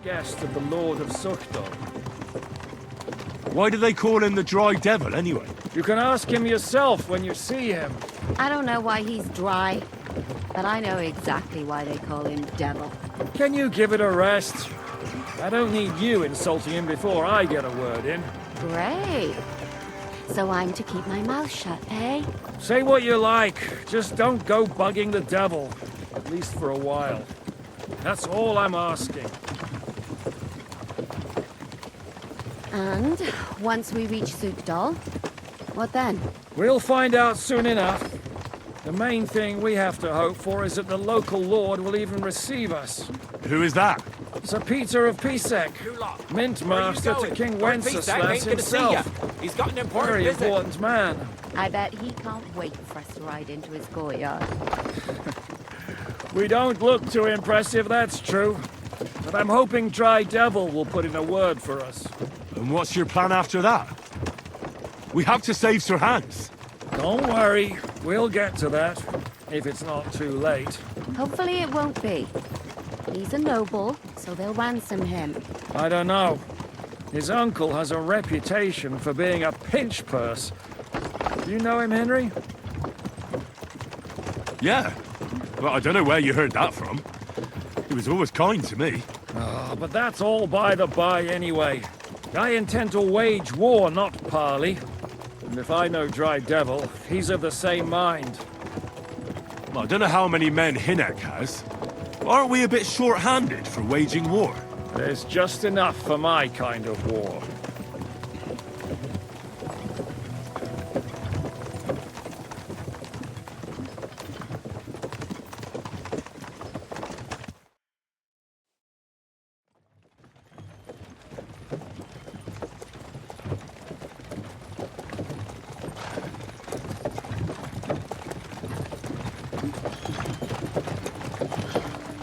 guest of the Lord of Suchdol. Why do they call him the Dry Devil, anyway? You can ask him yourself when you see him. I don't know why he's dry, but I know exactly why they call him Devil. Can you give it a rest? I don't need you insulting him before I get a word in. Great. So I'm to keep my mouth shut, eh? Say what you like, just don't go bugging the devil. At least for a while. That's all I'm asking. And once we reach Suchdol, what then? We'll find out soon enough. The main thing we have to hope for is that the local lord will even receive us. Who is that? Sir Peter of Pisek, Mint Master to King Wenceslas himself. He's got an important Very visit. important man. I bet he can't wait for us to ride into his courtyard. We don't look too impressive, that's true. But I'm hoping Dry Devil will put in a word for us. And what's your plan after that? We have to save Sir Hans. Don't worry, we'll get to that, if it's not too late. Hopefully it won't be. He's a noble, so they'll ransom him. I don't know. His uncle has a reputation for being a pinch purse. Do you know him, Henry? Yeah. Well, I don't know where you heard that from. He was always kind to me. Oh, but that's all by the by anyway. I intend to wage war, not parley. And if I know Dry Devil, he's of the same mind. Well, I don't know how many men Hinek has. Aren't we a bit short-handed for waging war? There's just enough for my kind of war.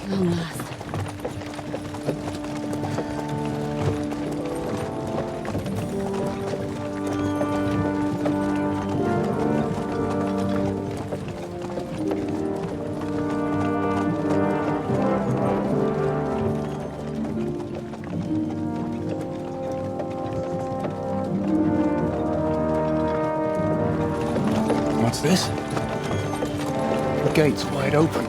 Long last. What's this? The gate's wide open.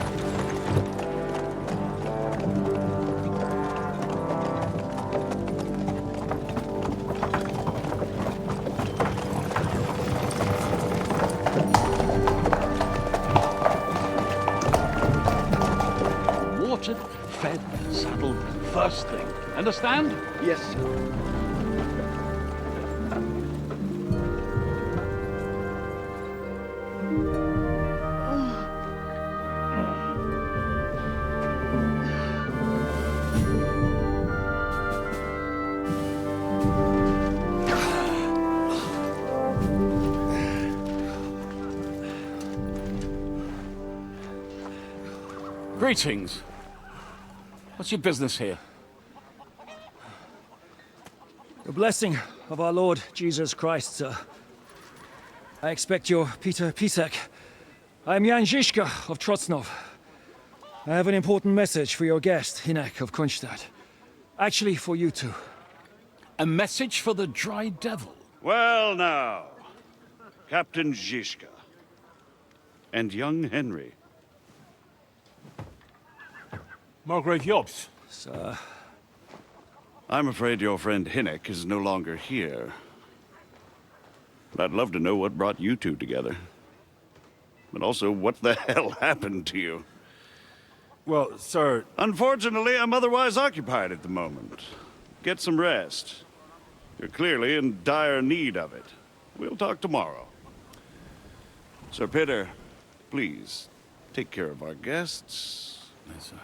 Watered, fed, saddled, first thing. Understand? Yes, sir. Greetings. What's your business here? The blessing of our Lord Jesus Christ, sir. I expect you're Peter Pisek. I am Jan Žižka of Trocnov. I have an important message for your guest, Hinek of Kunstad. Actually, for you two. A message for the Dry Devil. Well now, Captain Žižka and young Henry. Margrave Jobs. Sir, I'm afraid your friend Hinek is no longer here. But I'd love to know what brought you two together. But also, what the hell happened to you? Well, sir... Unfortunately, I'm otherwise occupied at the moment. Get some rest. You're clearly in dire need of it. We'll talk tomorrow. Sir Peter, please, take care of our guests. Yes, sir.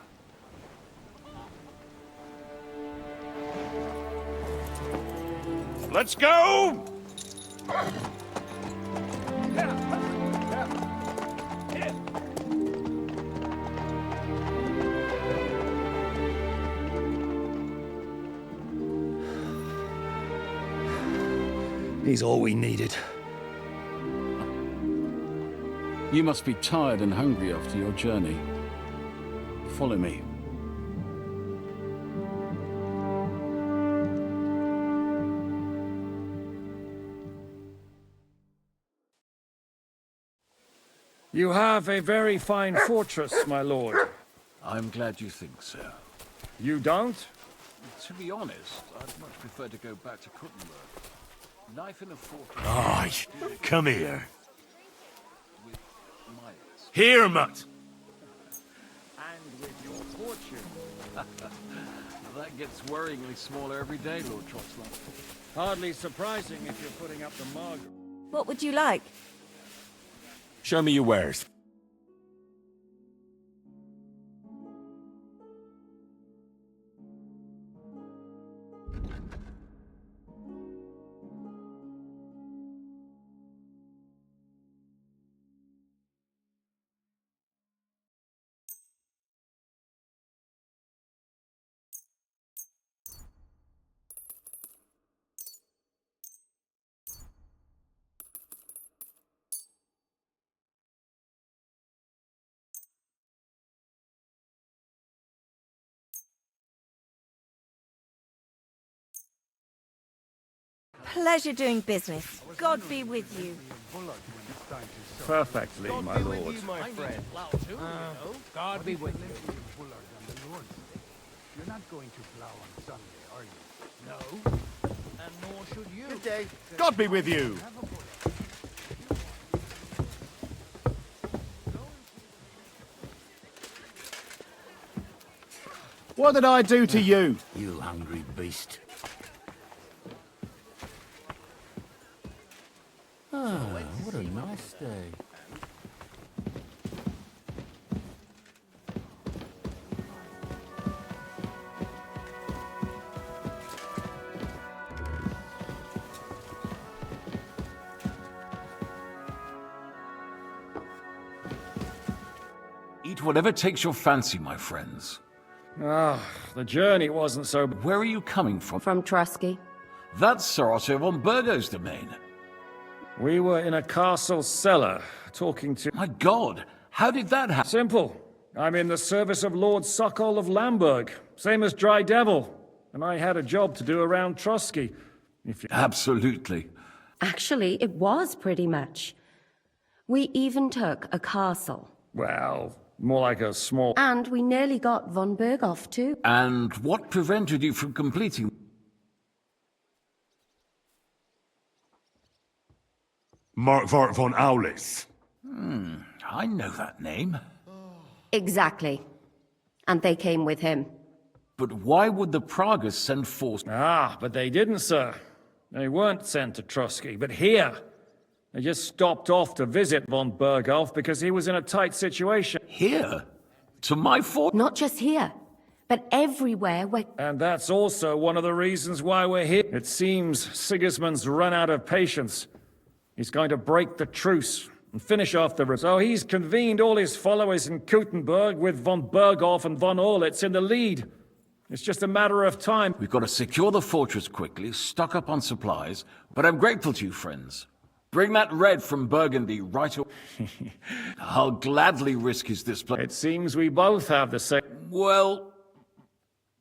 Let's go! he's all we needed. You must be tired and hungry after your journey. Follow me. You have a very fine fortress, my lord. I'm glad you think so. You don't? To be honest, I'd much prefer to go back to Kuttenberg. Knife in a fortress. Aye, come here. With Myers. Here, Mutt. And with your fortune. That gets worryingly smaller every day, Lord Trotslow. Hardly surprising if you're putting up the Margaret. What would you like? Show me your wares. Pleasure doing business. God be with you. Perfectly, my lord. God be with you. You're not going to plow on Sunday, are you? No. And nor should you. Good day. God be with you! What did I do to you? You hungry beast. What a nice day. Eat whatever takes your fancy, my friends. Ah, the journey wasn't so... Where are you coming from? From Trusky. That's Sir Otto von Burgo's domain. We were in a castle cellar, talking to... My God, how did that happen? Simple. I'm in the service of Lord Sokol of Lamberg, same as Dry Devil. And I had a job to do around Trusky. If you... Absolutely. Actually, it was pretty much. We even took a castle. Well, more like a small... And we nearly got von Berghoff, too. And what prevented you from completing? Markvart von Aulis. I know that name. Exactly. And they came with him. But why would the Pragas send force? Ah, but they didn't, sir. They weren't sent to Trusky, but here. They just stopped off to visit von Berghoff because he was in a tight situation. Here? To my fort? Not just here, but everywhere where... And that's also one of the reasons why we're here. It seems Sigismund's run out of patience. He's going to break the truce and finish off the... So he's convened all his followers in Kuttenberg with von Berghoff and von Orlitz in the lead. It's just a matter of time. We've got to secure the fortress quickly, stock up on supplies, but I'm grateful to you, friends. Bring that red from Burgundy right away. I'll gladly risk his display. It seems we both have the same... Well,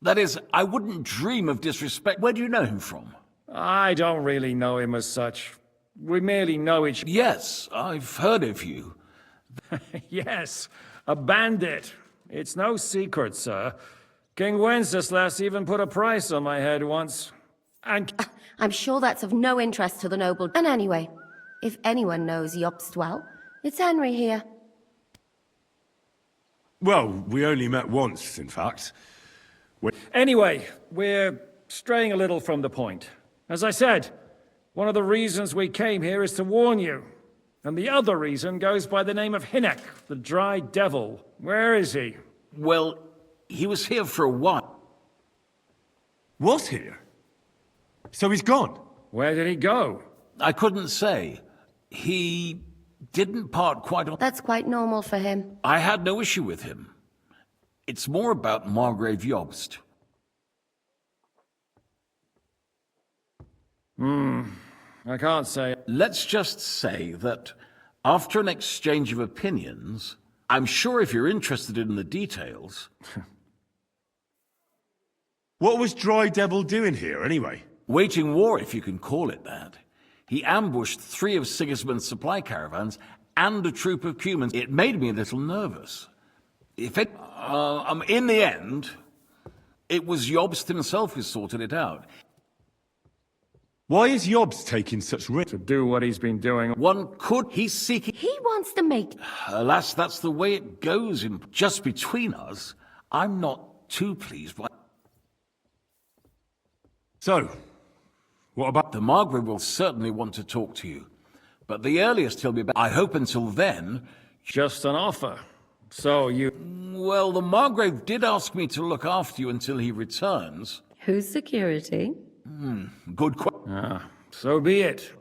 that is, I wouldn't dream of disrespect. Where do you know him from? I don't really know him as such. We merely know each... Yes, I've heard of you. Yes, a bandit. It's no secret, sir. King Wenceslas even put a price on my head once. And... I'm sure that's of no interest to the noble. And anyway, if anyone knows Jobst well, it's Henry here. Well, we only met once, in fact. Anyway, we're straying a little from the point. As I said, one of the reasons we came here is to warn you. And the other reason goes by the name of Hynek, the Dry Devil. Where is he? Well, he was here for a while. Was here? So he's gone? Where did he go? I couldn't say. He didn't part quite on... That's quite normal for him. I had no issue with him. It's more about Margrave Jobst. I can't say. Let's just say that after an exchange of opinions, I'm sure if you're interested in the details... What was Dry Devil doing here, anyway? Waging war, if you can call it that. He ambushed 3 of Sigismund's supply caravans and a troop of humans. It made me a little nervous. In the end, it was Jobst himself who sorted it out. Why is Jobst taking such risks? To do what he's been doing. He's seeking... He wants to make... Alas, that's the way it goes. Just between us, I'm not too pleased by... So, what about... The Margrave will certainly want to talk to you. But the earliest he'll be back... I hope until then... Just an offer. So you... Well, the Margrave did ask me to look after you until he returns. Who's security? Good question. So be it.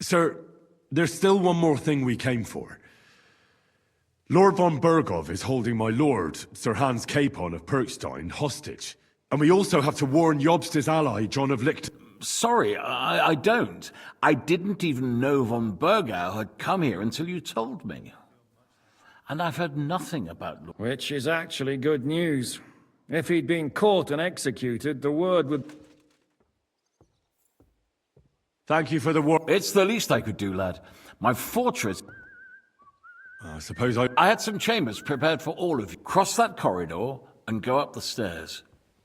Sir, there's still one more thing we came for. Lord von Bergov is holding my lord, Sir Hans Capon of Perkstein, hostage. And we also have to warn Jobst's ally, John of Licht. Sorry, I don't. I didn't even know von Bergau had come here until you told me. And I've heard nothing about... Which is actually good news. If he'd been caught and executed, the word would... Thank you for the war. It's the least I could do, lad. My fortress... I suppose I... I had some chambers prepared for all of you. Cross that corridor and go up the stairs.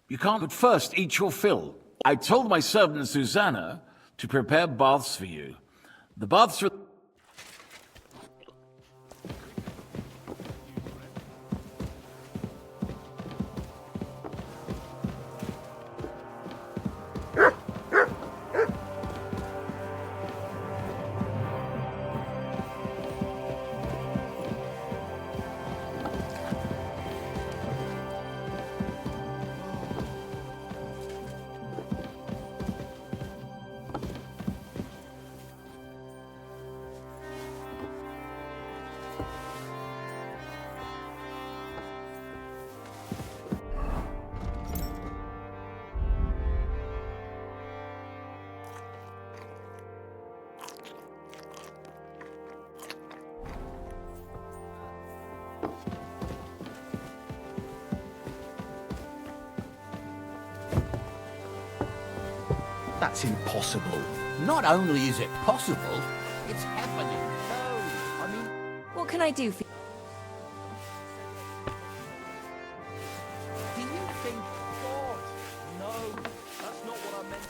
You can't but first eat your fill. I told my servant Susanna to prepare baths for you. The baths are... That's impossible. Not only is it possible, it's happening. No, I mean... What can I do for you? Do you think... God, no, that's not what I meant to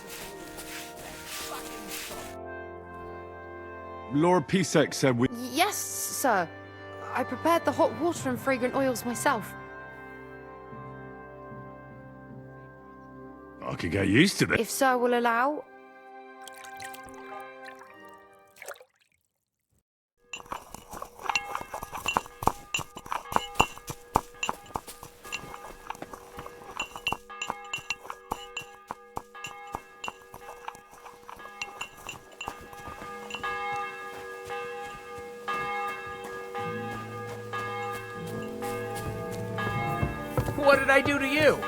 do. Lord Pisek said we... Yes, sir. I prepared the hot water and fragrant oils myself. I could get used to this. If sir will allow... What did I do to you?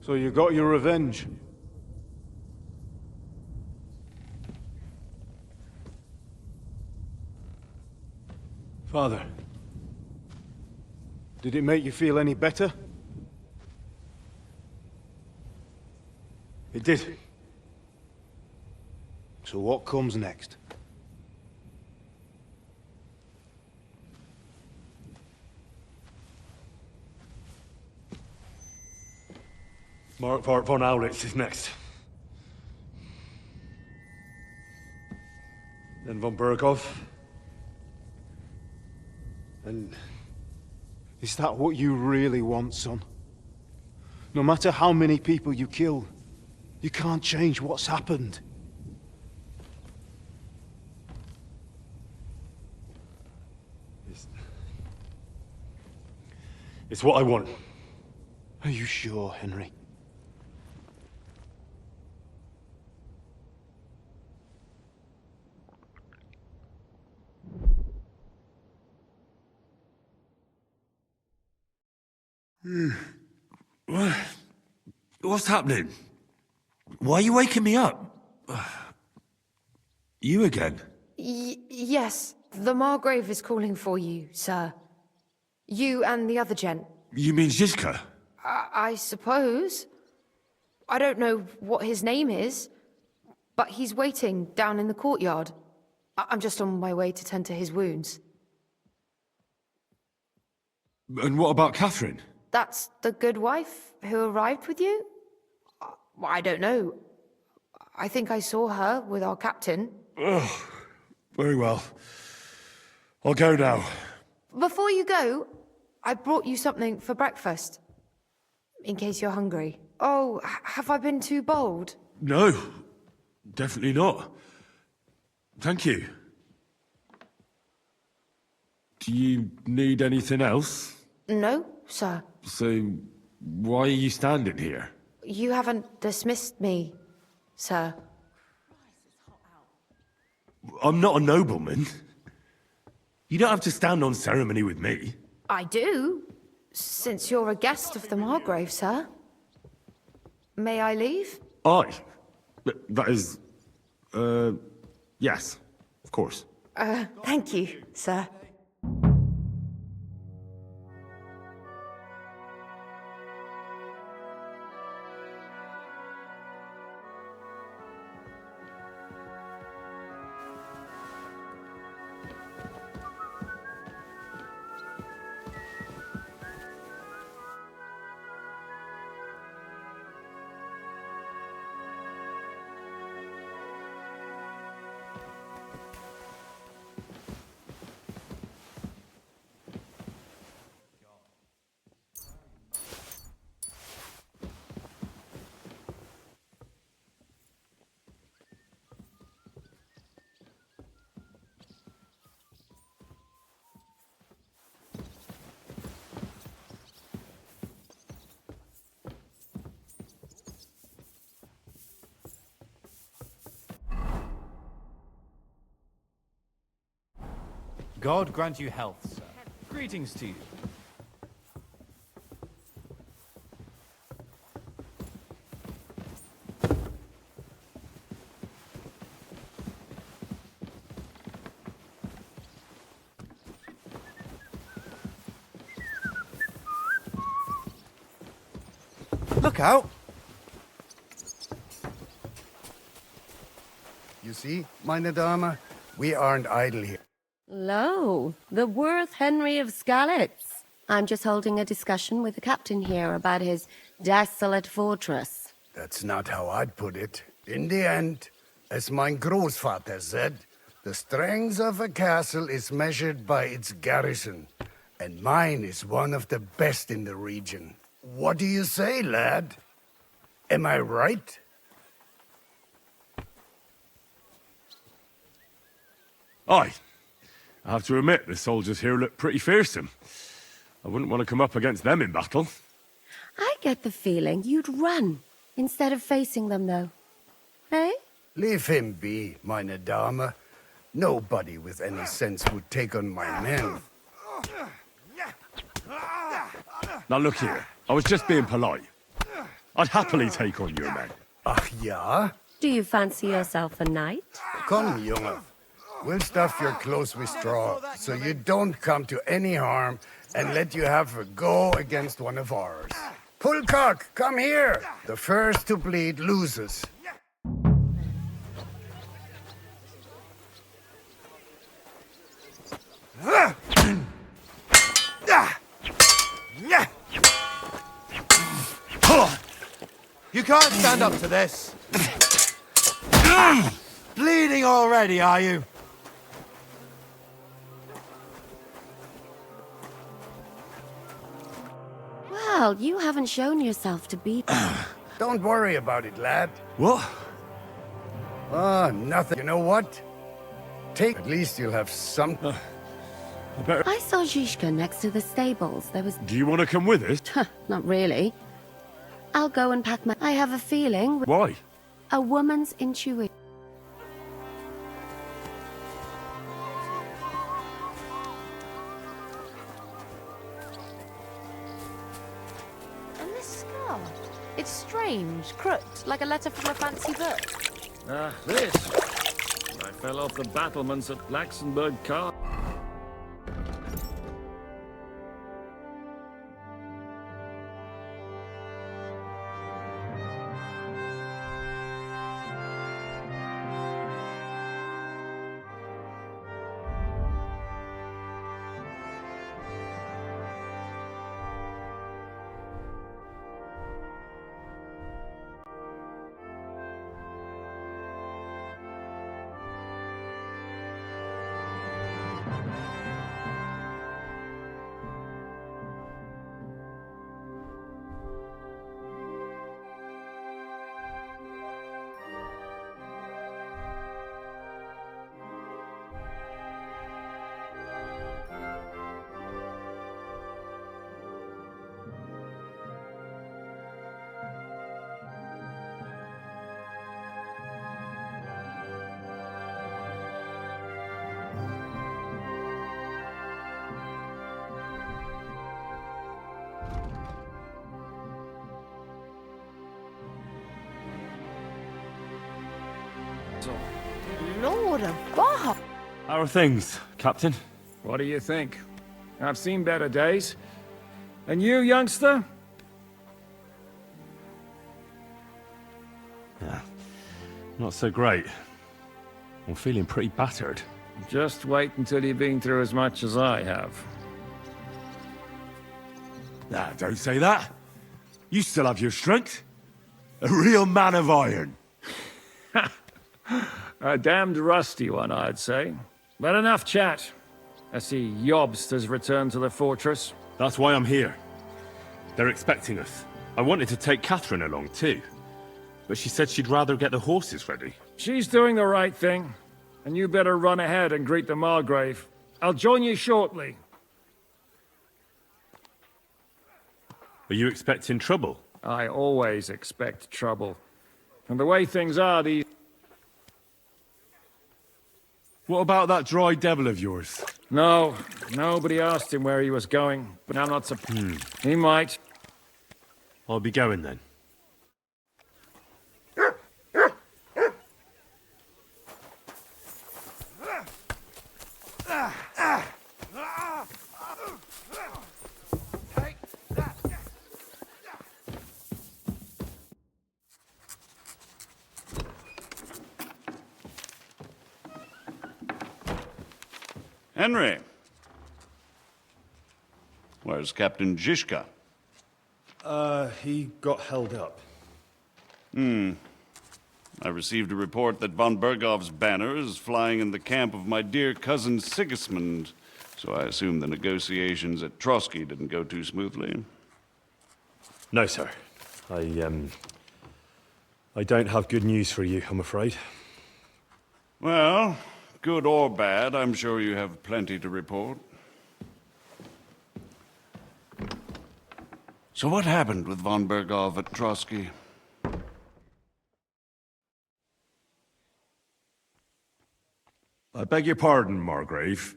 So you got your revenge? Father, did it make you feel any better? It did. So what comes next? Markvart von Aulitz is next. Then von Berghoff. And is that what you really want, son? No matter how many people you kill, you can't change what's happened. It's what I want. Are you sure, Henry? What's happening? Why are you waking me up? You again? Yes, the Margrave is calling for you, sir. You and the other gent. You mean Zizka? I suppose. I don't know what his name is, but he's waiting down in the courtyard. I'm just on my way to tend to his wounds. And what about Catherine? That's the good wife who arrived with you? I don't know. I think I saw her with our captain. Oh, very well. I'll go now. Before you go, I brought you something for breakfast. In case you're hungry. Oh, have I been too bold? No, definitely not. Thank you. Do you need anything else? No, sir. So, why are you standing here? You haven't dismissed me, sir. I'm not a nobleman. You don't have to stand on ceremony with me. I do, since you're a guest of the Margrave, sir. May I leave? Aye. That is... yes, of course. Thank you, sir. God grant you health, sir. Greetings to you. Look out! You see, meine Dame, we aren't idle here. Lo, the worth Henry of Skalitz. I'm just holding a discussion with the captain here about his desolate fortress. That's not how I'd put it. In the end, as mein Großvater said, the strength of a castle is measured by its garrison, and mine is one of the best in the region. What do you say, lad? Am I right? Aye. I have to admit, the soldiers here look pretty fearsome. I wouldn't want to come up against them in battle. I get the feeling you'd run instead of facing them, though. Eh? Leave him be, meine Dame. Nobody with any sense would take on my men. Now look here, I was just being polite. I'd happily take on your men. Ach ja? Do you fancy yourself a knight? Komm, Junge. We'll stuff your clothes with straw, so you don't come to any harm, and let you have a go against one of ours. Pullcock, come here! The first to bleed loses. You can't stand up to this. Bleeding already, are you? Well, you haven't shown yourself to be... Don't worry about it, lad. What? Ah, nothing. You know what? At least you'll have some... I saw Zhishka next to the stables. There was... Do you want to come with us? Not really. I'll go and pack my... I have a feeling... Why? A woman's intuition. And this scar? It's strange, crooked, like a letter from a fancy book. This. I fell off the battlements at Laxenberg Castle. Lord above! How are things, Captain? What do you think? I've seen better days. And you, youngster? Yeah, not so great. I'm feeling pretty battered. Just wait until you've been through as much as I have. Nah, don't say that. You still have your strength. A real man of iron. A damned rusty one, I'd say. But enough chat. I see Jobst has returned to the fortress. That's why I'm here. They're expecting us. I wanted to take Catherine along too, but she said she'd rather get the horses ready. She's doing the right thing. And you better run ahead and greet the Margrave. I'll join you shortly. Are you expecting trouble? I always expect trouble. And the way things are, these... What about that dry devil of yours? No, nobody asked him where he was going, but I'm not surprised. He might. I'll be going then. Henry. Where's Captain Zhishka? He got held up. I received a report that von Bergov's banner is flying in the camp of my dear cousin Sigismund, so I assume the negotiations at Trotsky didn't go too smoothly. No, sir. I don't have good news for you, I'm afraid. Well, good or bad, I'm sure you have plenty to report. So what happened with von Bergov at Trotsky? I beg your pardon, Margrave,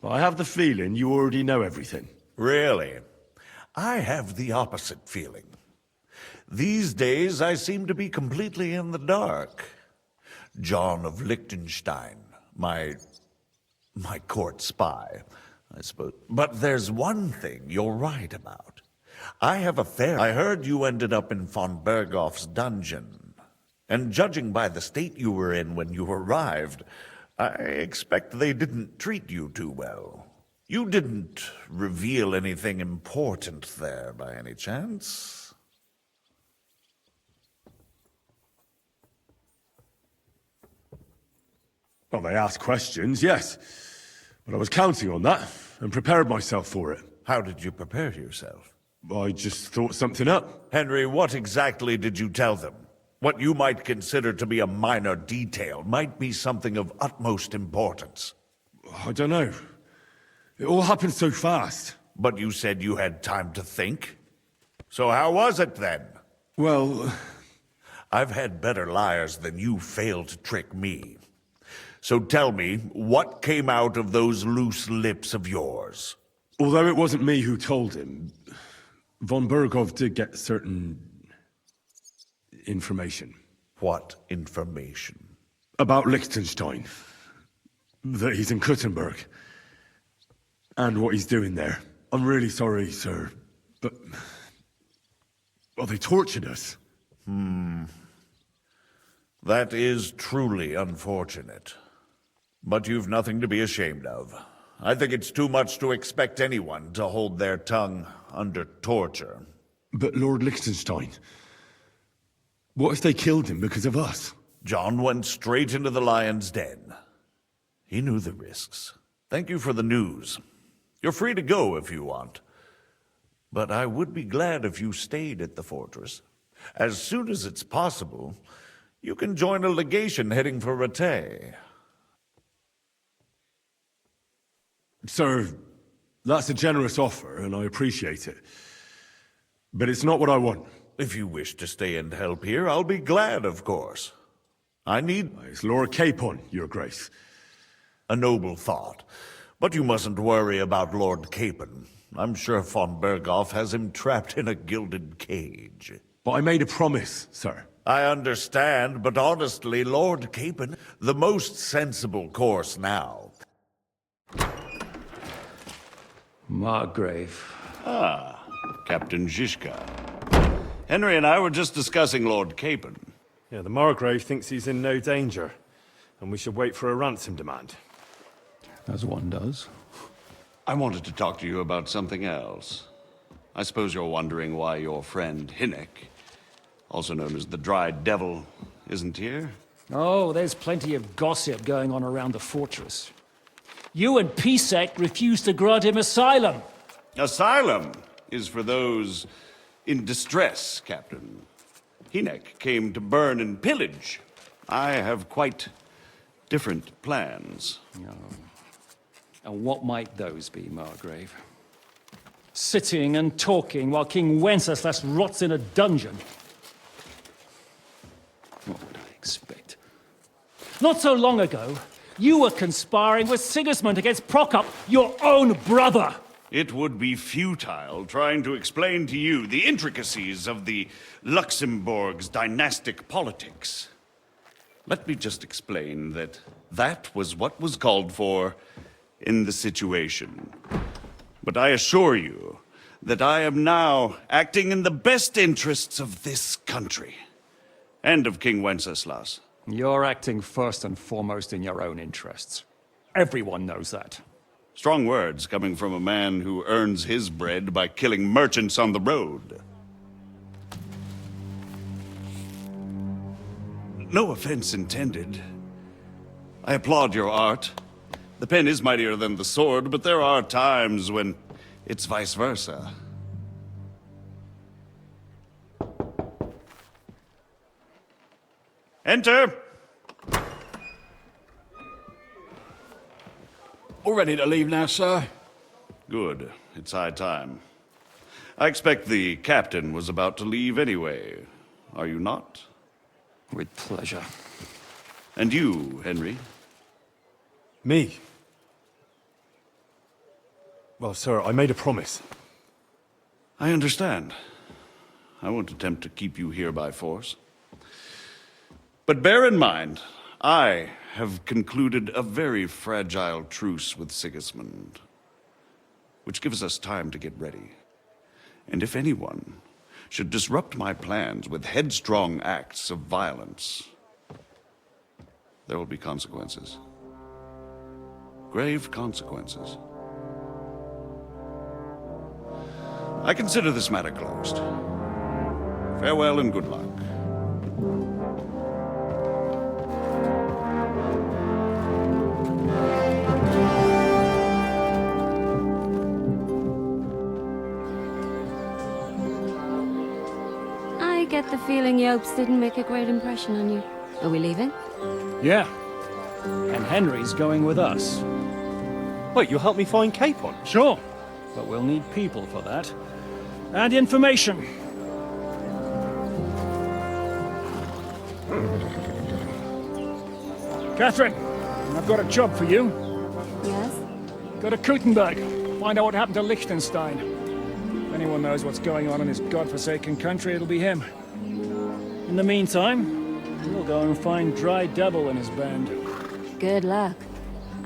but I have the feeling you already know everything. Really? I have the opposite feeling. These days I seem to be completely in the dark. John of Liechtenstein, my court spy, I suppose. But there's one thing you're right about. I have a fair... I heard you ended up in von Bergoff's dungeon. And judging by the state you were in when you arrived, I expect they didn't treat you too well. You didn't reveal anything important there by any chance? Well, they asked questions, yes. But I was counting on that, and prepared myself for it. How did you prepare yourself? I just thought something up. Henry, what exactly did you tell them? What you might consider to be a minor detail might be something of utmost importance. I don't know. It all happened so fast. But you said you had time to think? So how was it then? Well... I've had better liars than you fail to trick me. So tell me, what came out of those loose lips of yours? Although it wasn't me who told him, von Berghoff did get certain... information. What information? About Liechtenstein. That he's in Kuttenberg. And what he's doing there. I'm really sorry, sir, but... well, they tortured us. That is truly unfortunate. But you've nothing to be ashamed of. I think it's too much to expect anyone to hold their tongue under torture. But Lord Liechtenstein... what if they killed him because of us? John went straight into the lion's den. He knew the risks. Thank you for the news. You're free to go if you want. But I would be glad if you stayed at the fortress. As soon as it's possible, you can join a legation heading for Rattay. Sir, that's a generous offer, and I appreciate it. But it's not what I want. If you wish to stay and help here, I'll be glad, of course. I need... It's Lord Capon, Your Grace. A noble thought. But you mustn't worry about Lord Capon. I'm sure von Berghoff has him trapped in a gilded cage. But I made a promise, sir. I understand, but honestly, Lord Capon, the most sensible course now. Margrave. Ah, Captain Zizka. Henry and I were just discussing Lord Capon. Yeah, the Margrave thinks he's in no danger, and we should wait for a ransom demand. As one does. I wanted to talk to you about something else. I suppose you're wondering why your friend Hinnek, also known as the Dried Devil, isn't here? Oh, there's plenty of gossip going on around the fortress. You and Pisek refused to grant him asylum. Asylum is for those in distress, Captain. Hinnek came to burn and pillage. I have quite different plans. And what might those be, Margrave? Sitting and talking while King Wenceslas rots in a dungeon. What would I expect? Not so long ago, you were conspiring with Sigismund against Prokop, your own brother! It would be futile trying to explain to you the intricacies of the Luxembourg's dynastic politics. Let me just explain that that was what was called for in the situation. But I assure you that I am now acting in the best interests of this country and of King Wenceslas. You're acting first and foremost in your own interests. Everyone knows that. Strong words coming from a man who earns his bread by killing merchants on the road. No offense intended. I applaud your art. The pen is mightier than the sword, but there are times when it's vice versa. Enter! All ready to leave now, sir? Good. It's high time. I expect the captain was about to leave anyway. Are you not? With pleasure. And you, Henry? Me? Well, sir, I made a promise. I understand. I won't attempt to keep you here by force. But bear in mind, I have concluded a very fragile truce with Sigismund, which gives us time to get ready. And if anyone should disrupt my plans with headstrong acts of violence, there will be consequences. Grave consequences. I consider this matter closed. Farewell and good luck. I get the feeling Yopes didn't make a great impression on you. Are we leaving? Yeah. And Henry's going with us. Wait, you'll help me find Capon? Sure. But we'll need people for that. And information. Catherine, I've got a job for you. Yes? Go to Kuttenberg. Find out what happened to Liechtenstein. If anyone knows what's going on in his godforsaken country, it'll be him. In the meantime, we'll go and find Dry Devil and his band. Good luck.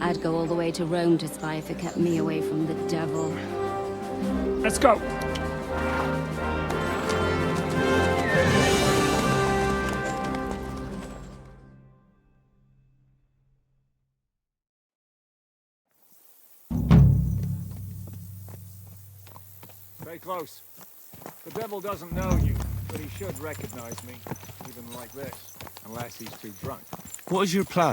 I'd go all the way to Rome to spy if it kept me away from the devil. Let's go! Stay close. The devil doesn't know you, but he should recognize me, even like this, unless he's too drunk. What is your plan?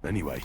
Anyway.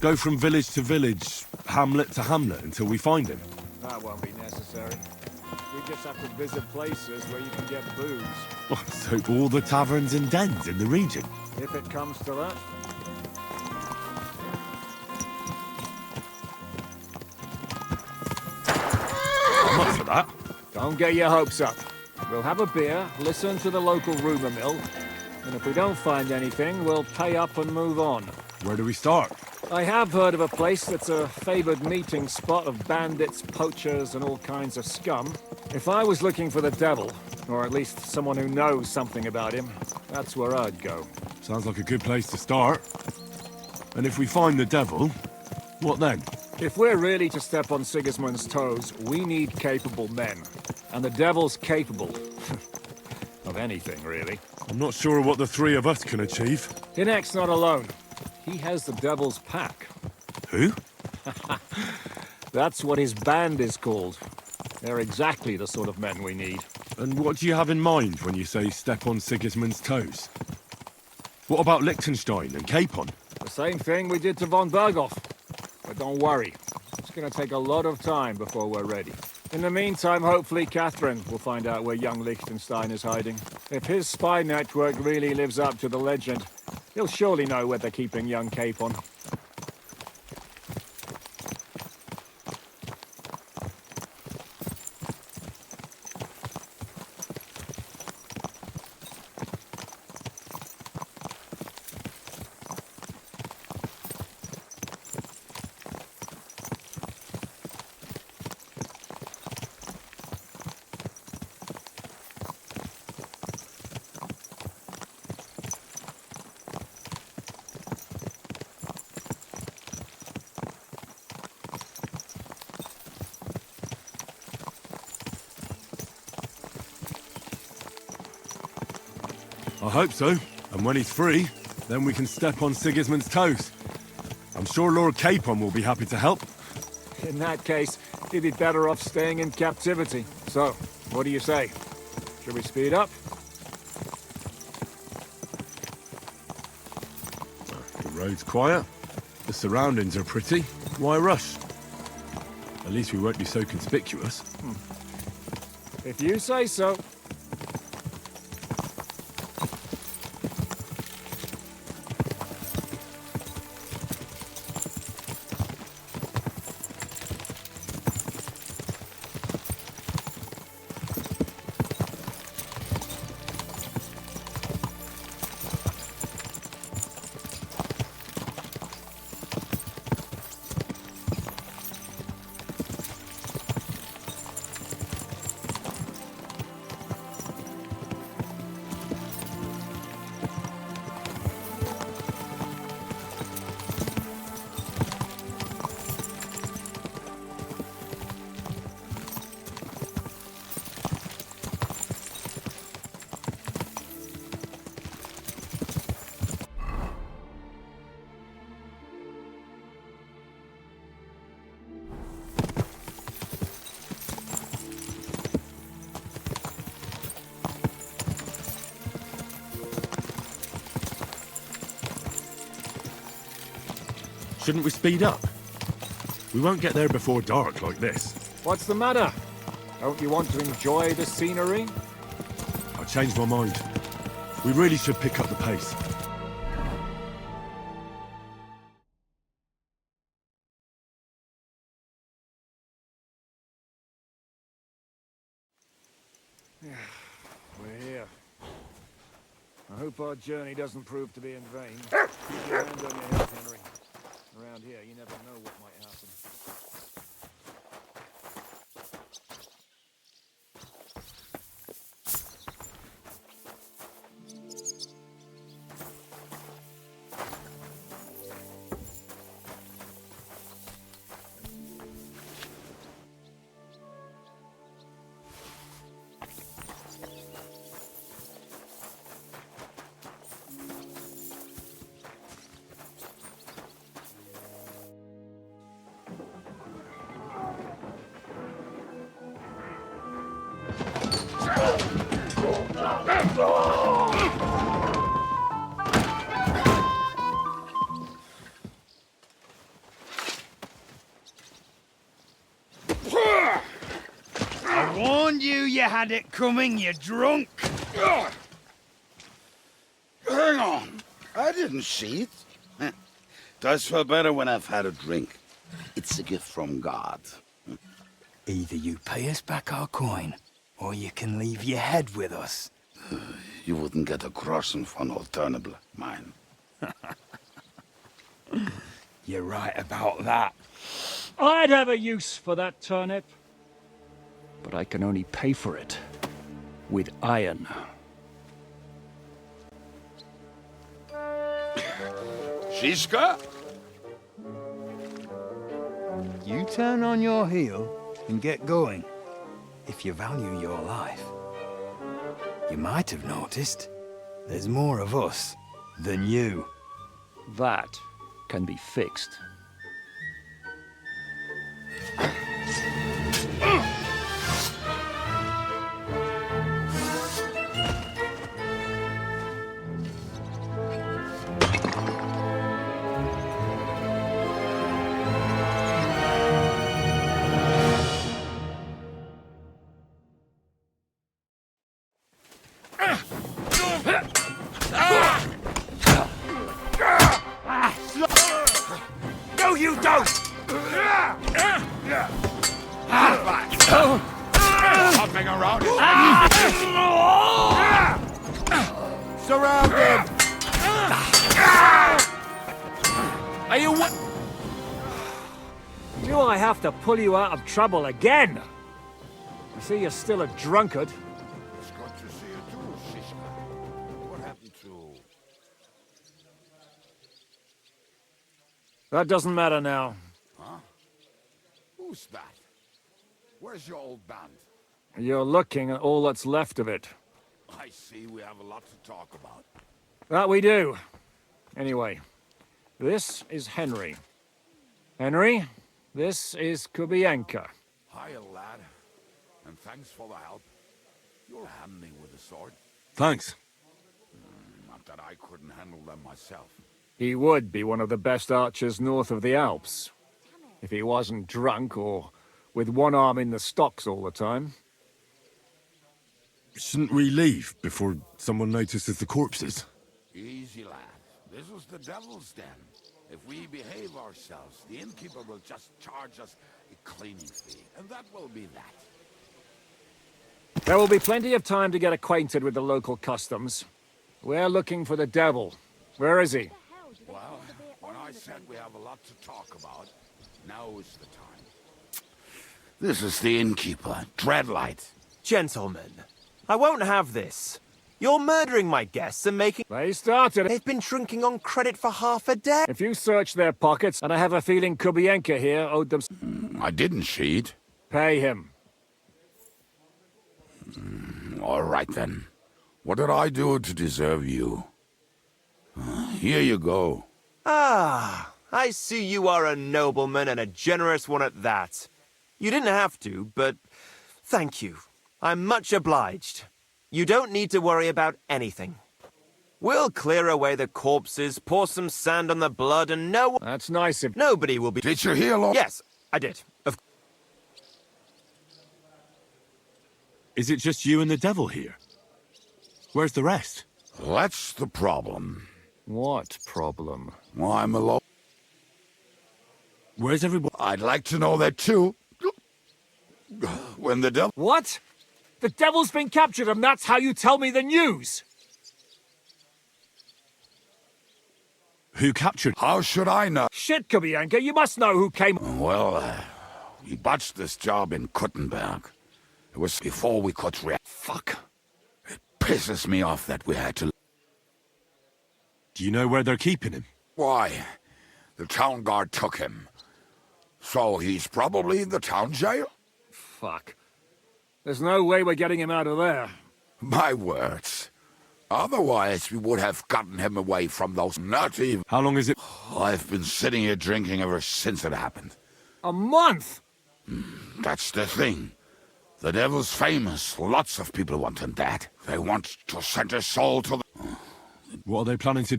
Go from village to village, hamlet to hamlet, until we find him? That won't be necessary. We just have to visit places where you can get booze. Oh, so all the taverns and dens in the region? If it comes to that. I'm up for that. Don't get your hopes up. We'll have a beer, listen to the local rumour mill, and if we don't find anything, we'll pay up and move on. Where do we start? I have heard of a place that's a favoured meeting spot of bandits, poachers, and all kinds of scum. If I was looking for the devil, or at least someone who knows something about him, that's where I'd go. Sounds like a good place to start. And if we find the devil, what then? If we're really to step on Sigismund's toes, we need capable men. And the devil's capable. of anything, really. I'm not sure what the three of us can achieve. Hinek's not alone. He has the devil's pack. Who? That's what his band is called. They're exactly the sort of men we need. And what do you have in mind when you say step on Sigismund's toes? What about Liechtenstein and Capon? The same thing we did to von Berghoff. But don't worry. It's going to take a lot of time before we're ready. In the meantime, hopefully Catherine will find out where young Liechtenstein is hiding. If his spy network really lives up to the legend, he'll surely know where they're keeping young Capon. I hope so. And when he's free, then we can step on Sigismund's toes. I'm sure Lord Capon will be happy to help. In that case, he'd be better off staying in captivity. So, what do you say? Should we speed up? The road's quiet. The surroundings are pretty. Why rush? At least we won't be so conspicuous. If you say so. Shouldn't we speed up? We won't get there before dark like this. What's the matter? Don't you want to enjoy the scenery? I changed my mind. We really should pick up the pace. We're here. I hope our journey doesn't prove to be in vain. Keep your hand on your hip, Henry. Around here, you never know what might happen. warned you you had it coming, you drunk. Ugh. Hang on. I didn't see it. Does feel better when I've had a drink. It's a gift from God. Either you pay us back our coin, or you can leave your head with us. You wouldn't get a groschen von Alternable, mine. You're right about that. I'd have a use for that turnip. But I can only pay for it with iron. Shiska? You turn on your heel and get going. If you value your life. You might have noticed there's more of us than you. That can be fixed. No, you don't! Hopping around. Surrounded! Are you what? Do I have to pull you out of trouble again? You see, you're still a drunkard. It's good to see you too, Shiska. What happened to... That doesn't matter now. Huh? Who's that? Where's your old band? You're looking at all that's left of it. I see we have a lot to talk about. That we do. Anyway, this is Henry. Henry, this is Kubienka. Hiya, lad. And thanks for the help. You're handy with the sword. Thanks. Not that I couldn't handle them myself. He would be one of the best archers north of the Alps. If he wasn't drunk or with one arm in the stocks all the time. Shouldn't we leave before someone notices the corpses? Easy, lad. This was the devil's den. If we behave ourselves, the innkeeper will just charge us a cleaning fee, and that will be that. There will be plenty of time to get acquainted with the local customs. We're looking for the devil. Where is he? Well, when I said we have a lot to talk about, now is the time. This is the innkeeper, Dreadlight. Gentlemen, I won't have this. You're murdering my guests and making... They started it. They've been drinking on credit for half a day. If you search their pockets, and I have a feeling Kubienka here owed them... I didn't cheat. Pay him. All right, then. What did I do to deserve you? Here you go. Ah, I see you are a nobleman and a generous one at that. You didn't have to, but thank you. I'm much obliged. You don't need to worry about anything. We'll clear away the corpses, pour some sand on the blood, and no... That's nice of... Nobody will be... Did you hear, Lord? Yes, I did. Is it just you and the devil here? Where's the rest? That's the problem. What problem? Well, I'm alone. Where's everyone? I'd like to know that too. When the devil... What? The devil's been captured and that's how you tell me the news? Who captured? How should I know? Shit, Kubienka, you must know who came... Well, we botched this job in Kuttenberg. It was before we could react. Fuck. It pisses me off that we had to... Do you know where they're keeping him? Why? The town guard took him. So he's probably in the town jail? Fuck. There's no way we're getting him out of there. My words. Otherwise, we would have gotten him away from those nutty... How long is it? I've been sitting here drinking ever since it happened. A month? That's the thing. The devil's famous. Lots of people want him dead. They want to send his soul to the... What are they planning to...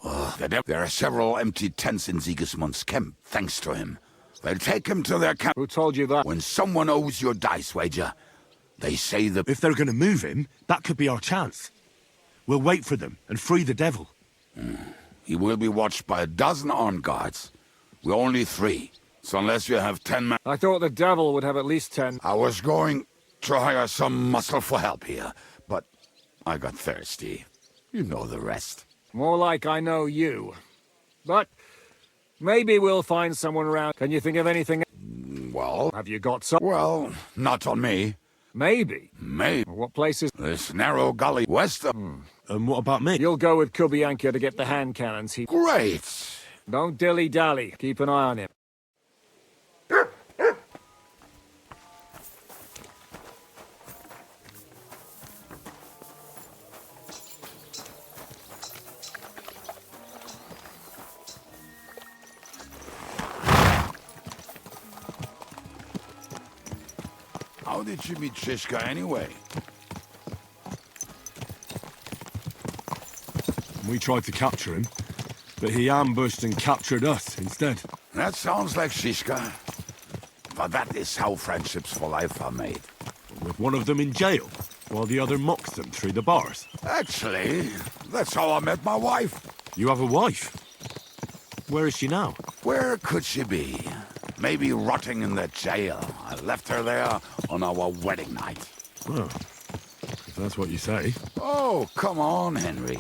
There are several empty tents in Sigismund's camp, thanks to him. They'll take him to their camp. Who told you that? When someone owes you a dice wager, They say the... If they're gonna move him, that could be our chance. We'll wait for them and free the devil. He will be watched by a dozen armed guards. We're only 3, so unless you have 10 men... I thought the devil would have at least 10. I was going to hire some muscle for help here, but I got thirsty. You know the rest. More like I know you. But maybe we'll find someone around. Can you think of anything? Well... Have you got some? Well, not on me. Maybe. Maybe. What place is... This narrow gully west of... And what about me? You'll go with Kubianka to get the hand cannons. Great! Don't dilly-dally. Keep an eye on him. How did you meet Shishka anyway? We tried to capture him, but he ambushed and captured us instead. That sounds like Shishka. But that is how friendships for life are made. With one of them in jail, while the other mocks them through the bars. Actually, that's how I met my wife. You have a wife? Where is she now? Where could she be? Maybe rotting in the jail. I left her there on our wedding night. Well, if that's what you say. Oh, come on, Henry.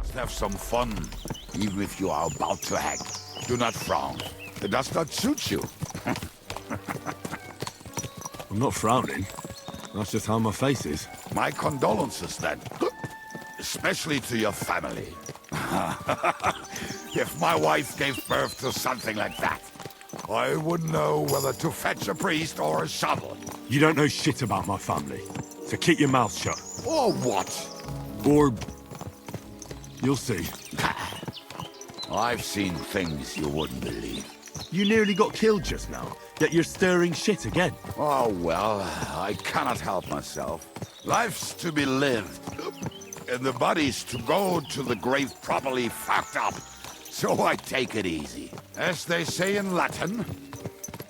Let's have some fun, even if you are about to hack. Do not frown. It does not suit you. I'm not frowning. That's just how my face is. My condolences, then. Especially to your family. If my wife gave birth to something like that, I wouldn't know whether to fetch a priest or a shovel. You don't know shit about my family, so keep your mouth shut. Or what? Or... you'll see. I've seen things you wouldn't believe. You nearly got killed just now, yet you're stirring shit again. Oh, well, I cannot help myself. Life's to be lived, and the body's to go to the grave properly fucked up. So I take it easy. As they say in Latin,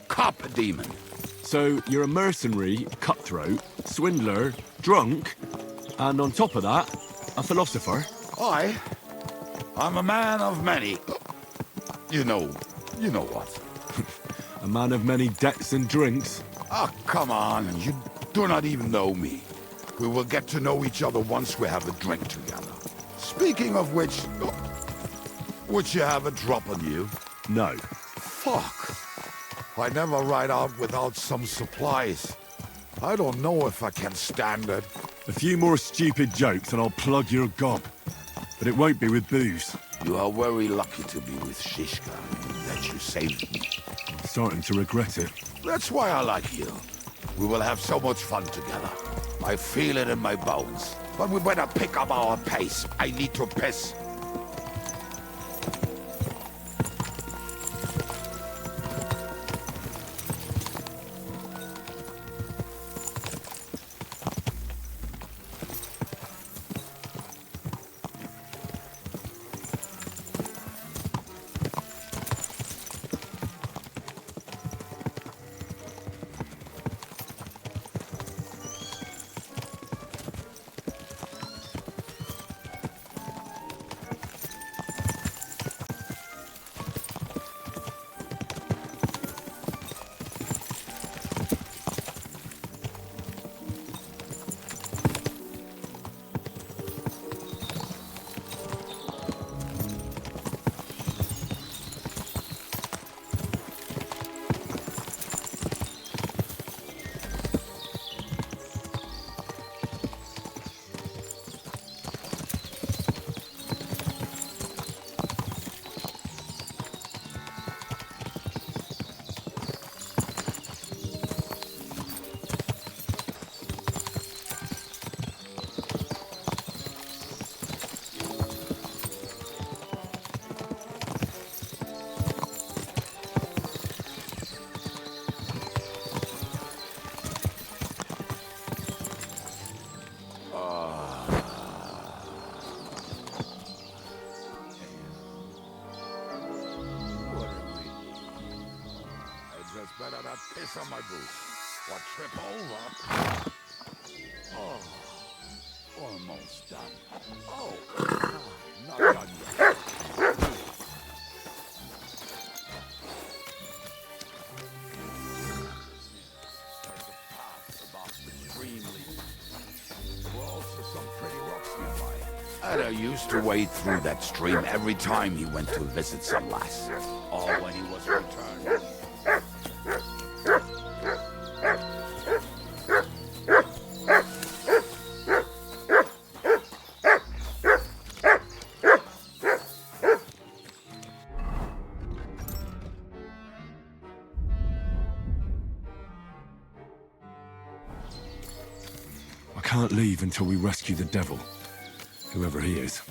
cop a demon. So you're a mercenary, cutthroat, swindler, drunk, and on top of that, a philosopher? I'm a man of many... You know what. A man of many debts and drinks? Oh, come on, you do not even know me. We will get to know each other once we have a drink together. Speaking of which, would you have a drop on you? No. Fuck. I never ride out without some supplies. I don't know if I can stand it. A few more stupid jokes and I'll plug your gob. But it won't be with booze. You are very lucky to be with Shishka, that you saved me. I'm starting to regret it. That's why I like you. We will have so much fun together. I feel it in my bones. But we better pick up our pace. I need to piss. Better not piss on my boots or trip over. Oh, almost done. Oh, not done yet. There's a path about the stream leading. There were also some pretty rocks nearby. Ada used to wade through that stream every time he went to visit some lass, or when he was returned. I can't leave until we rescue the devil, whoever he is.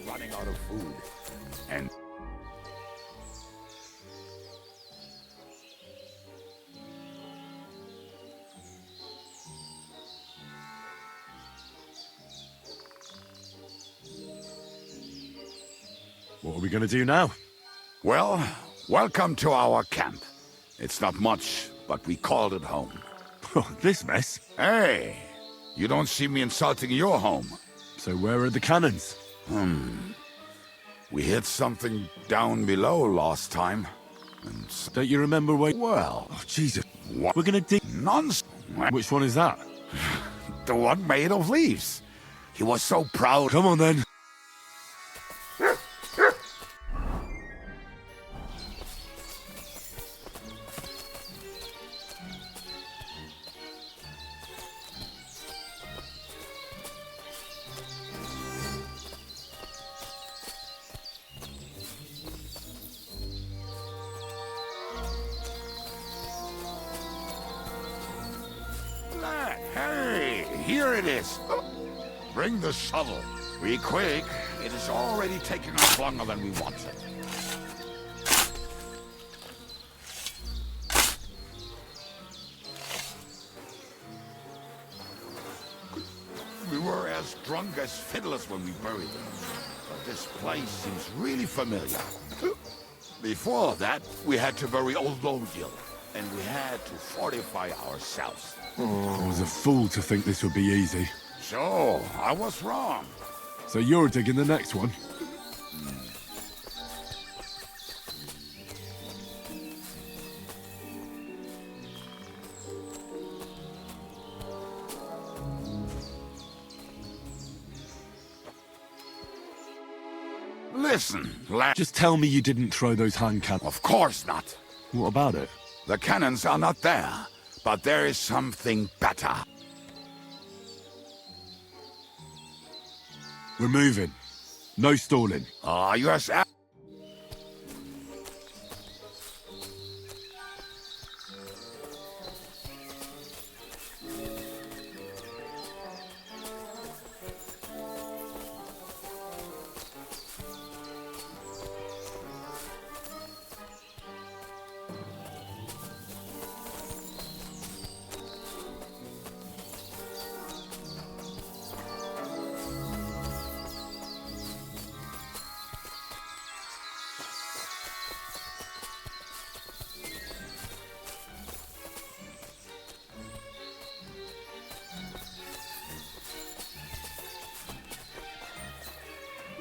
Running out of food. And what are we going to do now? well, Welcome to our camp. It's not much, but we called it home. This mess? Hey, you don't see me insulting your home. So where are the cannons? We hit something down below last time. And don't you remember where... Well... Oh, Jesus. What? We're gonna dig... Nonsense. Which one is that? The one made of leaves. He was so proud. Come on, then. Hey, here it is. Bring the shovel. Be quick. It is already taking us longer than we wanted. We were as drunk as fiddlers when we buried them. But this place seems really familiar. Before that, we had to bury old Lodiel, and we had to fortify ourselves. I was a fool to think this would be easy. So, I was wrong. So you're digging the next one? Listen, lad. Just tell me you didn't throw those hand cannons. Of course not. What about it? The cannons are not there, but there is something better. We're moving. No stalling. Yes.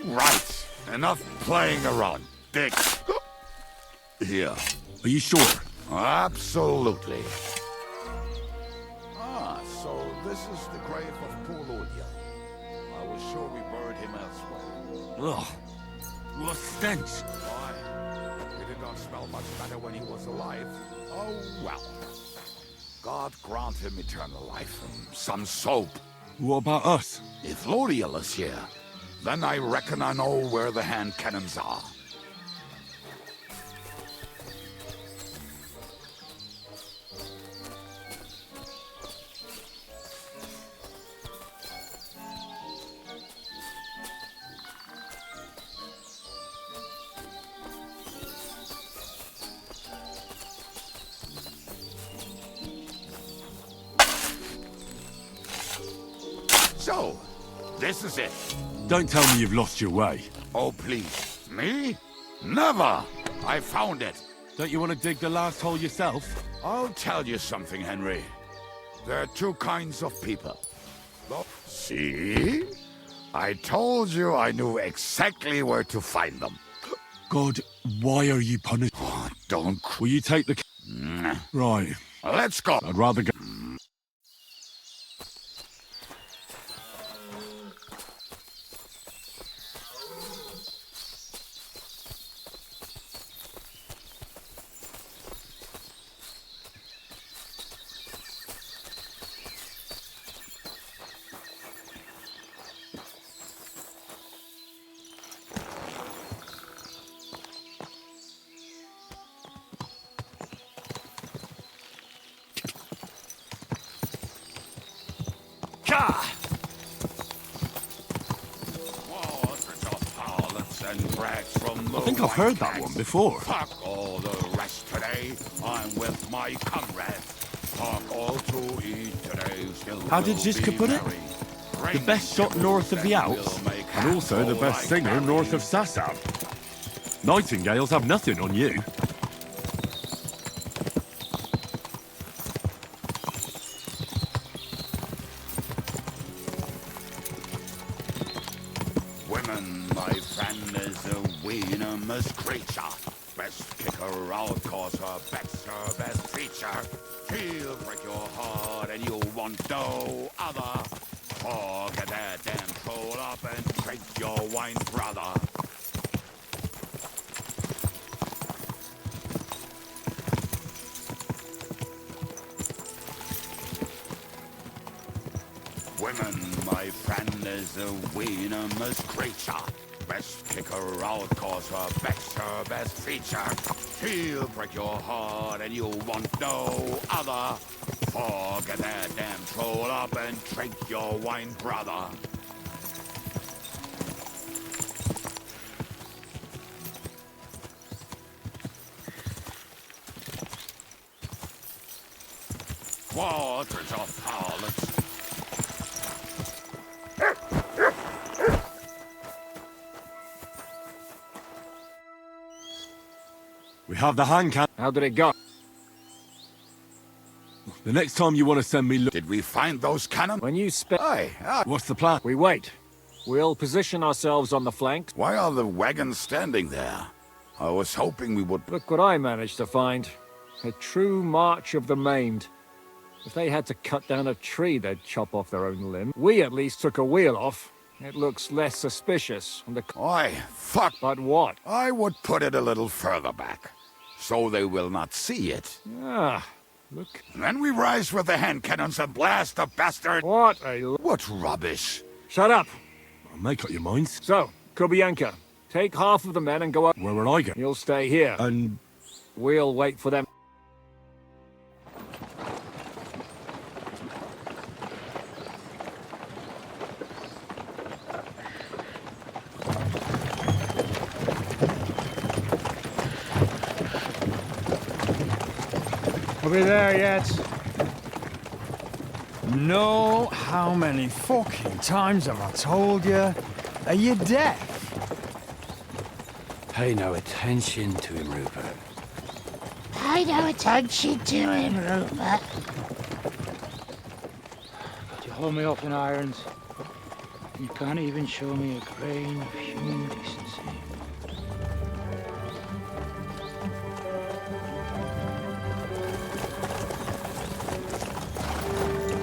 Right. Enough playing around. Dig. Here. Are you sure? Absolutely. So this is the grave of poor Lodiel. I was sure we buried him elsewhere. Ugh. What stench. Why? He did not smell much better when he was alive. Oh, well. God grant him eternal life and some soap. What about us? If Lodiel is here, then I reckon I know where the hand cannons are. So, this is it. Don't tell me you've lost your way. Oh, please. Me? Never! I found it. Don't you want to dig the last hole yourself? I'll tell you something, Henry. There are two kinds of people. See? I told you I knew exactly where to find them. God, why are you punished? Oh, don't... Will you take the... Right. Let's go. I'd rather go... I think I've heard that one before. Fuck all the rest today. I'm with my comrades. Fuck all to eat today. How did Ziska put it? The best shot north of the Alps, and also the best singer north of Sasab. Nightingales have nothing on you. venomous creature. Best kicker, outcourser, better, best feature. She'll break your heart and you'll want no other. Forget that and pull up and drink your wine, brother. Women, my friend, is a venomous creature. Best kicker, outcourser, better, best feature. She'll break your heart and you'll want no other. Forget that and troll up and drink your wine, brother. Quadrants of harlots. We have the hand cannon. How did it go? The next time you want to send me... Did we find those cannon? When you spit... Aye, What's the plan? We wait. We'll position ourselves on the flanks. Why are the wagons standing there? I was hoping we would... Look what I managed to find. A true march of the maimed. If they had to cut down a tree, they'd chop off their own limb. We at least took a wheel off. It looks less suspicious. And the... Aye, fuck. But what? I would put it a little further back, so they will not see it. Ah, look. Then we rise with the hand cannons and blast the bastard. What a... What rubbish. Shut up. Make up your minds. So, Kubianka, take half of the men and go up. Where will I go? You'll stay here. And... We'll wait for them. Are we there yet? No, how many fucking times have I told you? Are you deaf? Pay no attention to him, Rupert. Pay no attention to him, Rupert. But you hold me up in irons. You can't even show me a grain of human decency.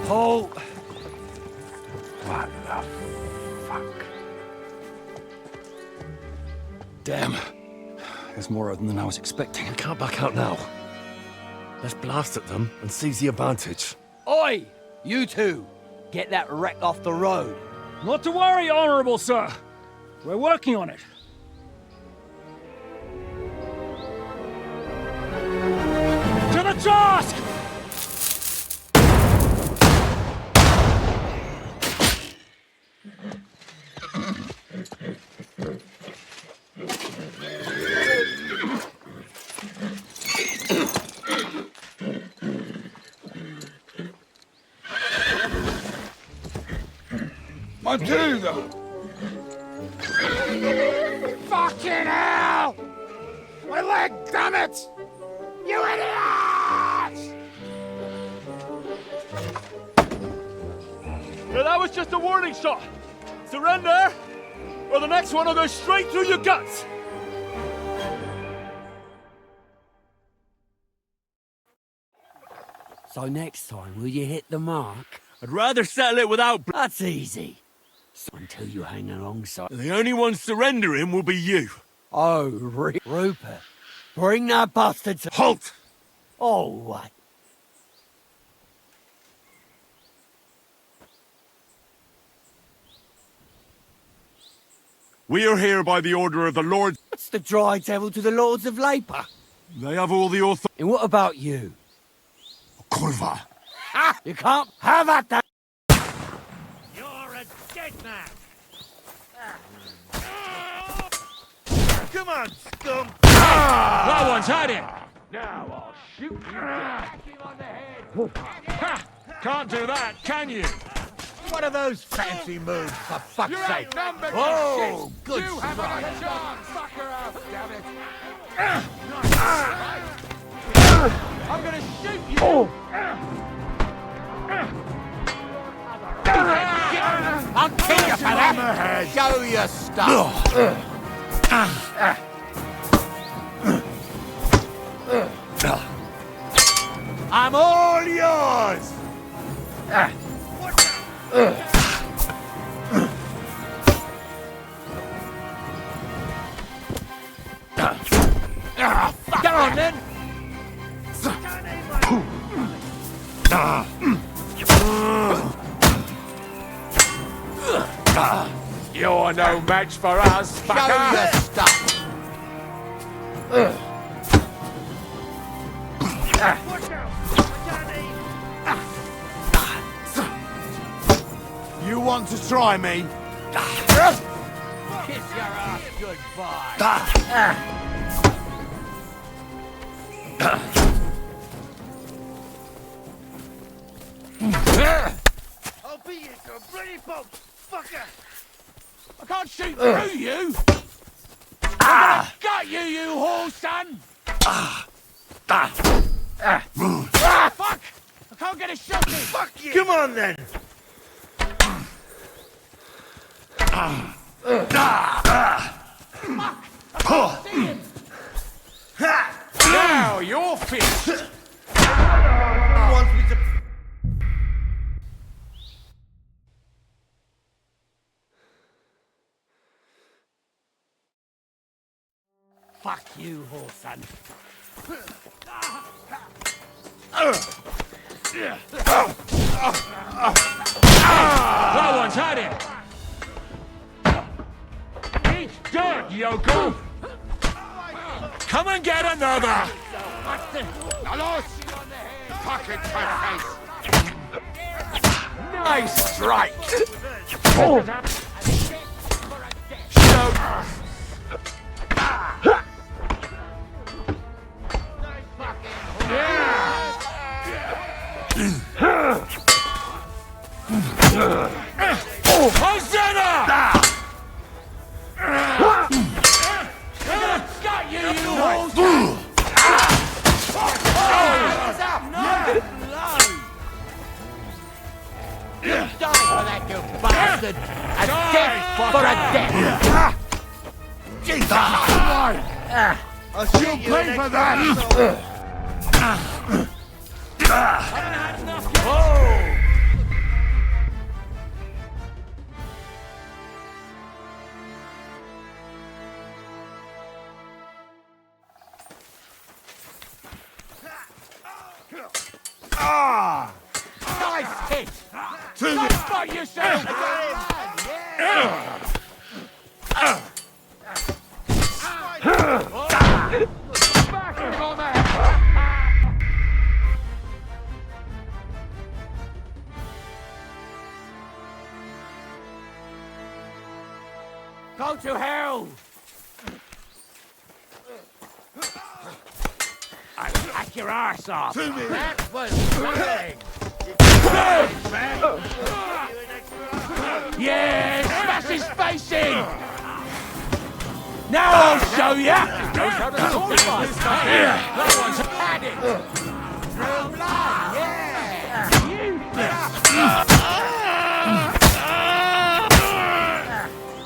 Halt! What the fuck? Damn. There's more of them than I was expecting. We can't back out now. Let's blast at them and seize the advantage. Oi! You two! Get that wreck off the road. Not to worry, Honorable Sir. We're working on it. To the task! Matilda! Fucking hell! My leg, damn it! You idiots! Yeah, that was just a warning shot. Surrender, or the next one will go straight through your guts. So next time, will you hit the mark? I'd rather settle it without... That's easy. Until you hang alongside. The only one surrendering will be you. Oh, Rupert. Bring that bastard to... Halt! Oh, what? We are here by the order of the Lord... What's the dry devil to the Lords of Labour? They have all the authority... And what about you? Kurva! Ha! You can't have that! You're a dead man. Come on, scum! That one's had him. Now I'll shoot you. Ha! Can't do that, can you? What are those fancy moves, for fuck's sake? Oh, good You haven't strike. a chance! Fuck her out, damn it! I'm gonna shoot you. I'll kill you for that! Show your stuff! Get on then! You're no match for us, Show your stuff! You want to try me? Kiss your ass goodbye! I'll beat you to a bloody pulp, fucker! I can't shoot through you! I'm gonna gut you, you whore son! Fuck! I can't get a shot in! Fuck you! Come on then! Now you're finished! Wants me to... Fuck you, whore son! No one's had it! Eat dirt, yokel! Come and get another! Alos! Fucking face! Nice strike! Hosanna! Got you, you whore! You die for that, you bastard! A death for a death! Jesus! I'll shoot you pay for that! Nice hit! Don't fight yourself! Go to hell! I'll hack your arse off! That was nothing! Yeah, smash his face in! Now I'll show ya! Knows how to sword fight! No one's had it! Real blood, yeah!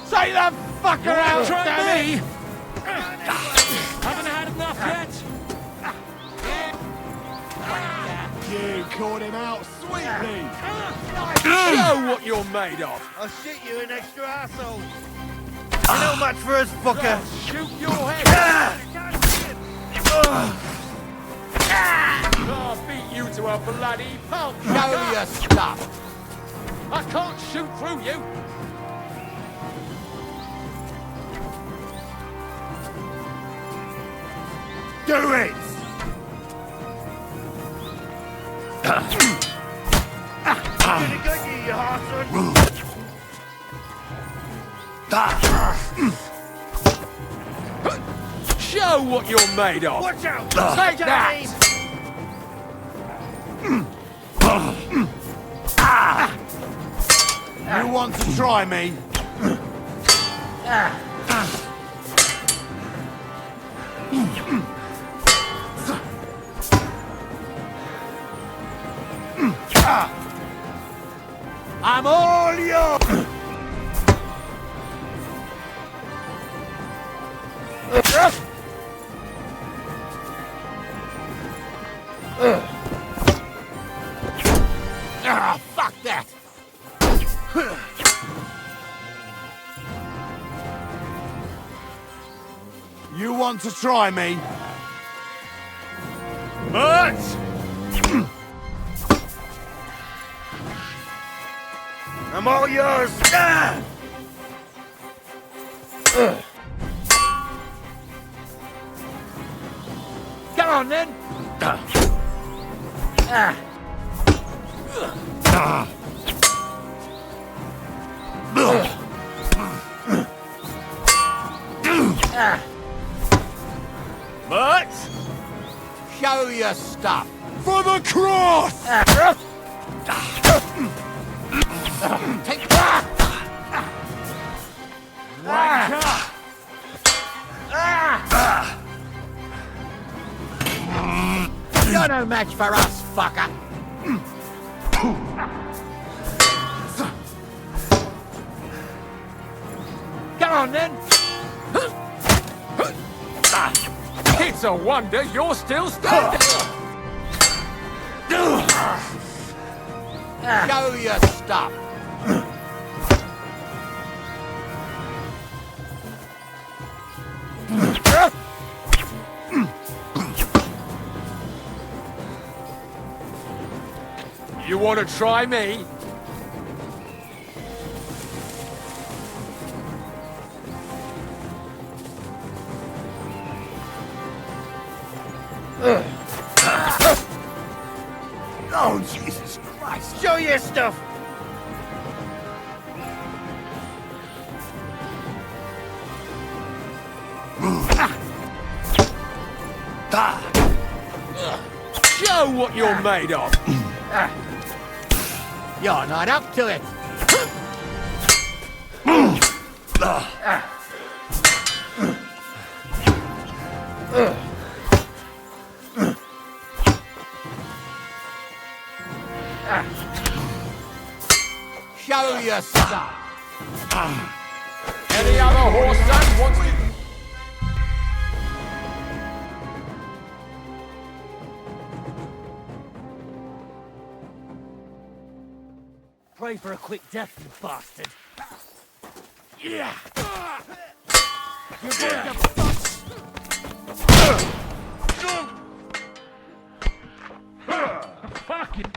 Say the fucker out, damn it! Haven't had enough yet? You caught him out sweetly. Show what you're made of! I'll shoot you an extra asshole! You're no match for us, fucker! Shoot your head! I'll beat you to a bloody pulp! Show your stuff! I can't shoot through you! Do it! Gonna get you, you arsehole! Show what you're made of! Watch out! Take that! You want to try me? I'm all yours! Fuck that! You want to try me? Much! I'm all yours! Come on, then! Much? Show your stuff. For the cross! Take You're no match for us, fucker. Come on, then! It's a wonder you're still standing! Show your stuff. You want to try me? Oh, Jesus Christ. Show your stuff. Show what you're made of! You're not up to it. Show your stuff. Any other horse son wants to... Pray for a quick death, you bastard! Yeah! You're going to Fuck it!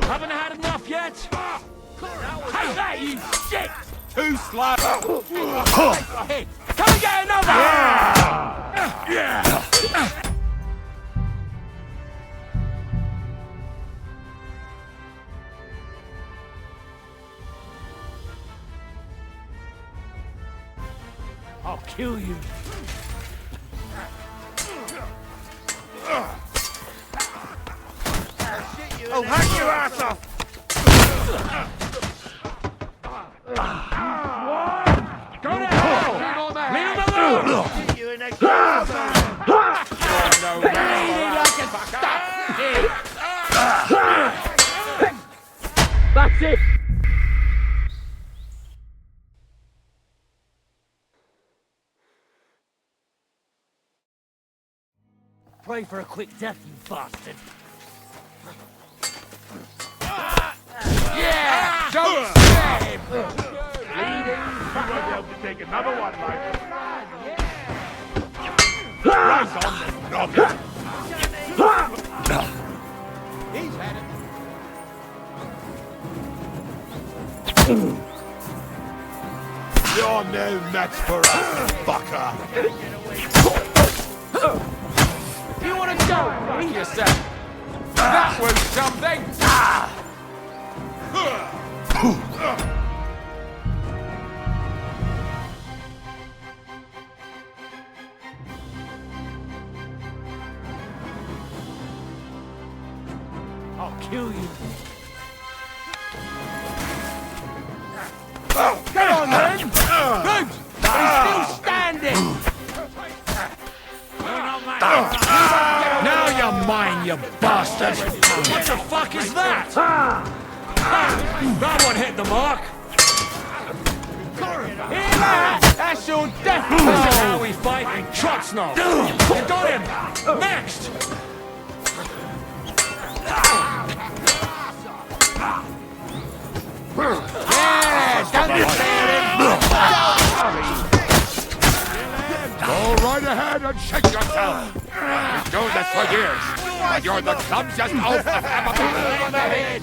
Haven't had enough yet? Take that, you shit! Too slow! Come and get another! Yeah! I'll kill you! Oh, hang your ass off! Go to hell! Leave him alone! You in a That's it! Pray for a quick death, you bastard! Yeah! Don't scare him! Bleeding! You won't be able to take another one like this. Right on the noggin! He's had it. You're no match for us, fucker! You want to go? Bring yourself! That was something! I'll kill you! Come on, then! Good! He's still standing! Now you're mine, you bastard! What the fuck is that? That one hit the mark! Hear that? That's your death! This is how we fight in Trotsnov! You got him! Next! Yeah! Don't be scared! Go Go right ahead and shake yourself. You've known this for years, but you're the clumsiest oaf I've ever been on the head.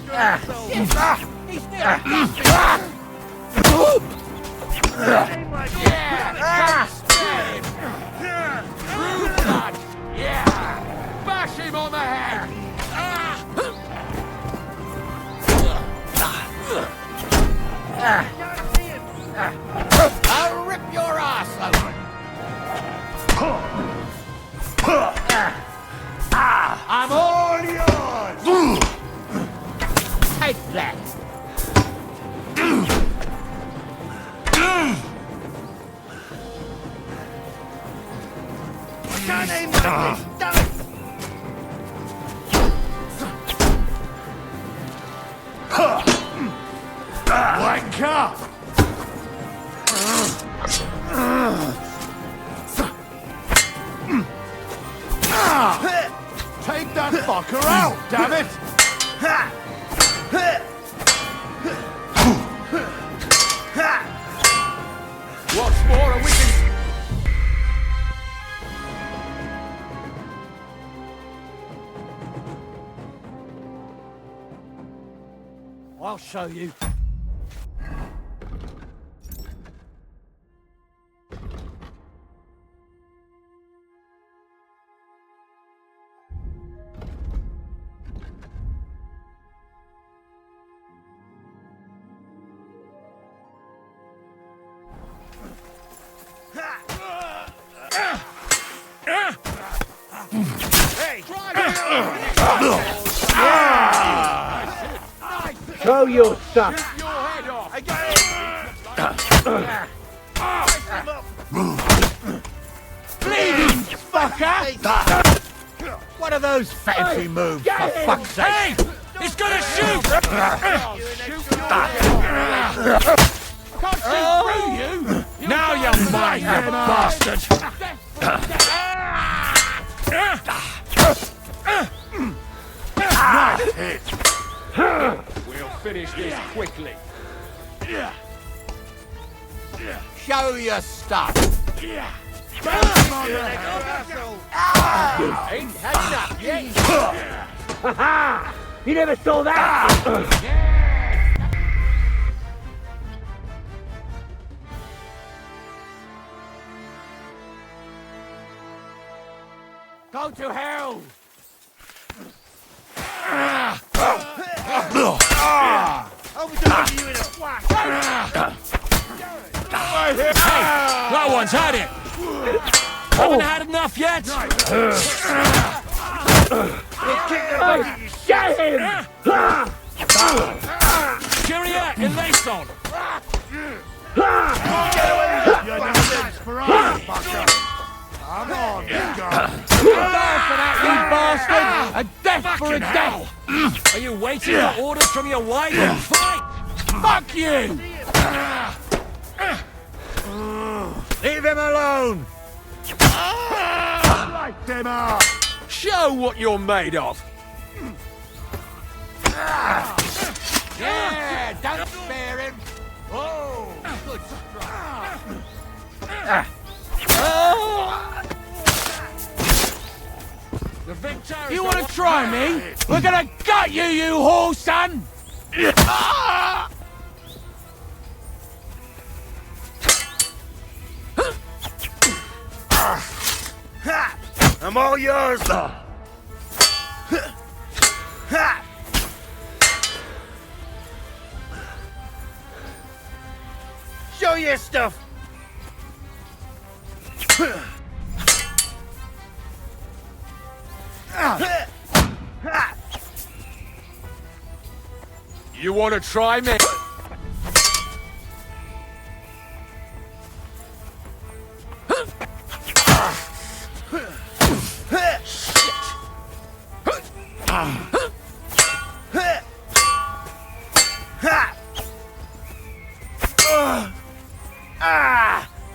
True blood. Yeah. Bash him on the head. I'll rip your ass open. I'm all yours. Take that. Can't aim like this. Damn it. Wanker! Take that fucker out, damn it! What's more, we can... I'll show you. Show your stuff. Shoot your head off. Bleeding fucker! What are those fancy moves, for fuck's sake? Hey! He's gonna shoot! Can't see through you! Now you're mine, you bastard! Nice hit! We'll finish this quickly. Show your stuff! Ain't had enough yet. Ha! You never saw that! Go to hell! Hey, no one's had it! Haven't had enough yet? Get him! Cheerio, and lace on! Come on, you go! Die for that, you bastard! A death for a death! Are you waiting for orders from your wife? Fight! Fuck you! Leave him alone! Light them up! Show what you're made of! Yeah, don't spare him! Oh, good strike! The victor is You want to try me? We're gonna gut you, you whore, son! I'm all yours, though. Show your stuff. You want to try me?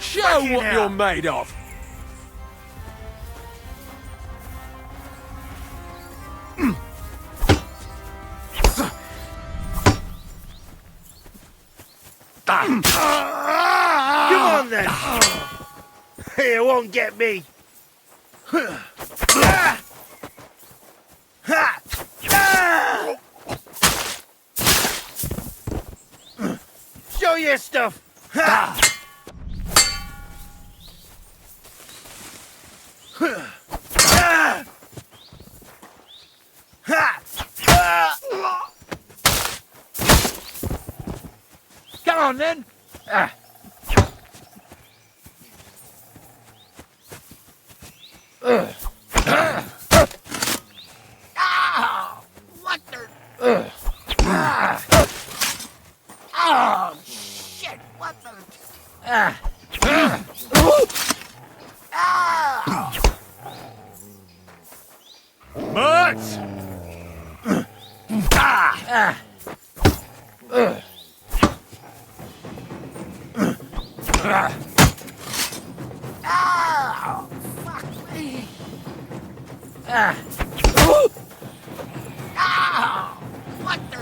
Show what you're made of! Come on then! You won't get me. Show your stuff. Come on, then. What the? Oh, shit! What the? Mutt! Oh, fuck me. Oh, what the?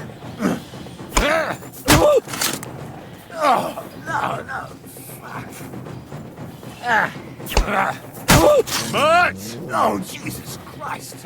Oh, no, fuck. Mutt! Oh, Jesus Christ.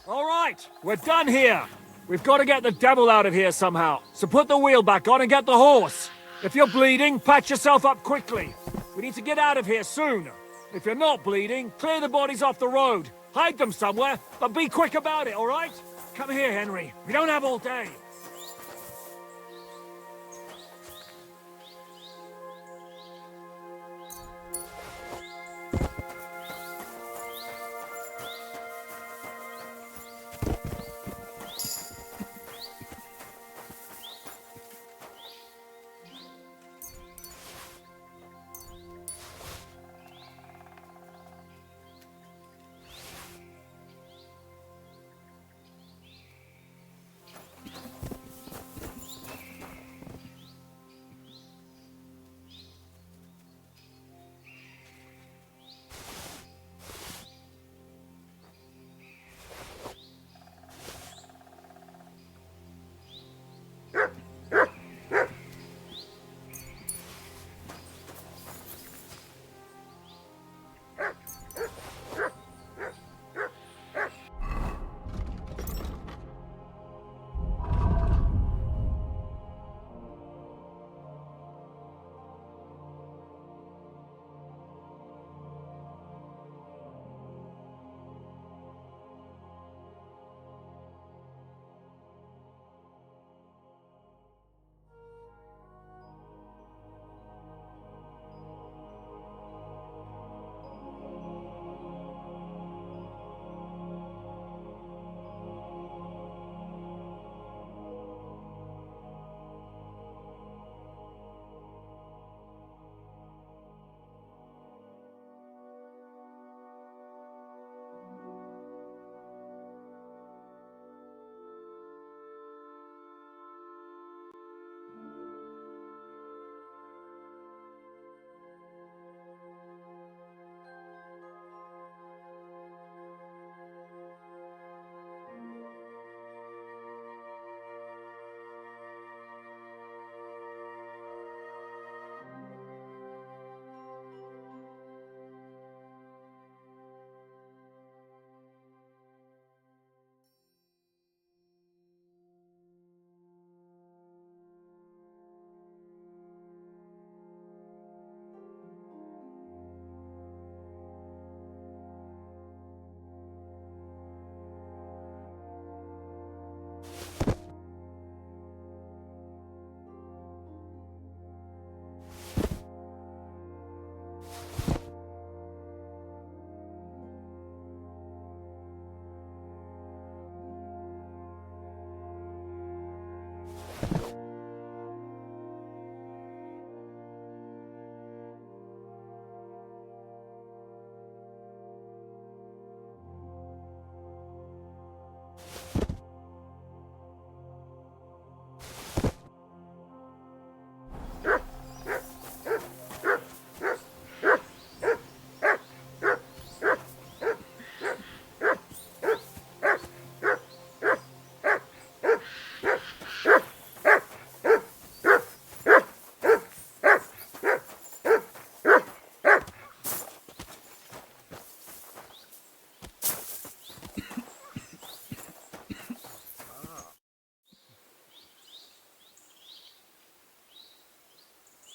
All right, we're done here. We've got to get the devil out of here somehow. So put the wheel back on and get the horse. If you're bleeding, patch yourself up quickly. We need to get out of here soon. If you're not bleeding, clear the bodies off the road. Hide them somewhere, but be quick about it, all right? Come here, Henry. We don't have all day.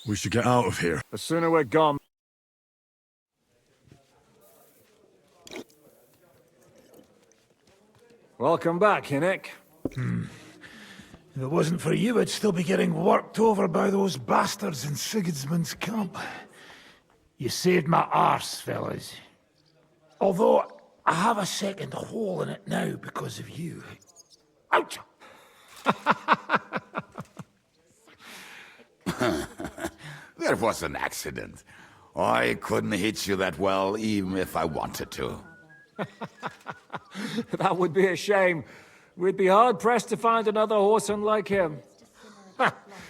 We should get out of here. The sooner we're gone. Welcome back, Hinnick. If it wasn't for you, I'd still be getting worked over by those bastards in Sigismund's camp. You saved my arse, fellas. Although, I have a second hole in it now because of you. Ouch! There was an accident. I couldn't hit you that well, even if I wanted to. That would be a shame. We'd be hard-pressed to find another horseman like him.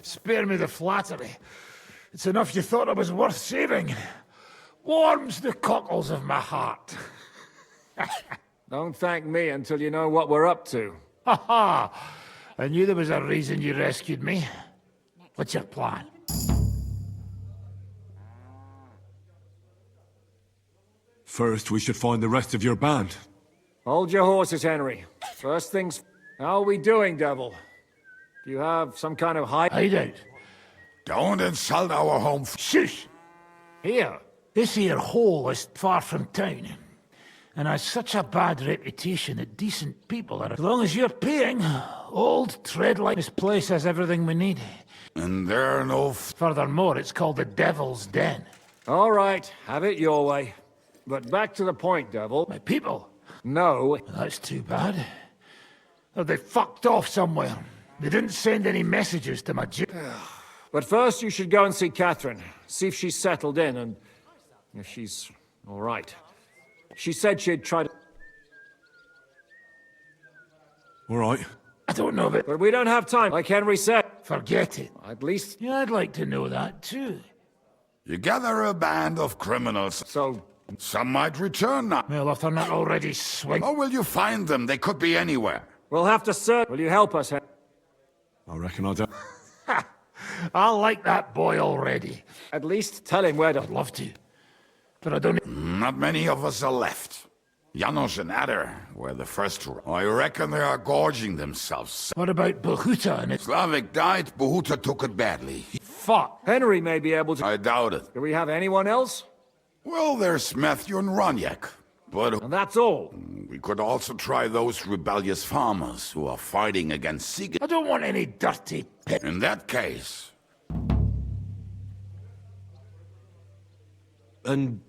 Spare me the flattery. It's enough you thought I was worth saving. Warms the cockles of my heart. Don't thank me until you know what we're up to. Ha ha! I knew there was a reason you rescued me. What's your plan? First, we should find the rest of your band. Hold your horses, Henry. First things... How are we doing, Devil? Do you have some kind of hideout? Don't insult our home. Shush! Here, this here hole is far from town. And has such a bad reputation that decent people are... As long as you're paying, old Treadlight... This place has everything we need. And there are no... Furthermore, it's called the Devil's Den. All right, have it your way. But back to the point, Devil. My people? No. That's too bad. Oh, they fucked off somewhere. They didn't send any messages to my... But first you should go and see Catherine. See if she's settled in and... if she's all right. She said she'd try to... All right. I don't know, but we don't have time, like Henry said. Forget it. At least... Yeah, I'd like to know that, too. You gather a band of criminals. So... some might return now. Well, if they're not already swing... How will you find them? They could be anywhere. We'll have to search. Will you help us, Henry? I reckon I don't... I like that boy already. At least tell him where to... I'd love to. But I don't... Not many of us are left. Janos and Adder were the first to... I reckon they are gorging themselves. What about Bahuta and his... Slavik died, Bahuta took it badly. Fuck! Henry may be able to... I doubt it. Do we have anyone else? Well, there's Matthew and Roniak, but... And that's all? We could also try those rebellious farmers who are fighting against Sigurd. I don't want any dirty pit. In that case... And...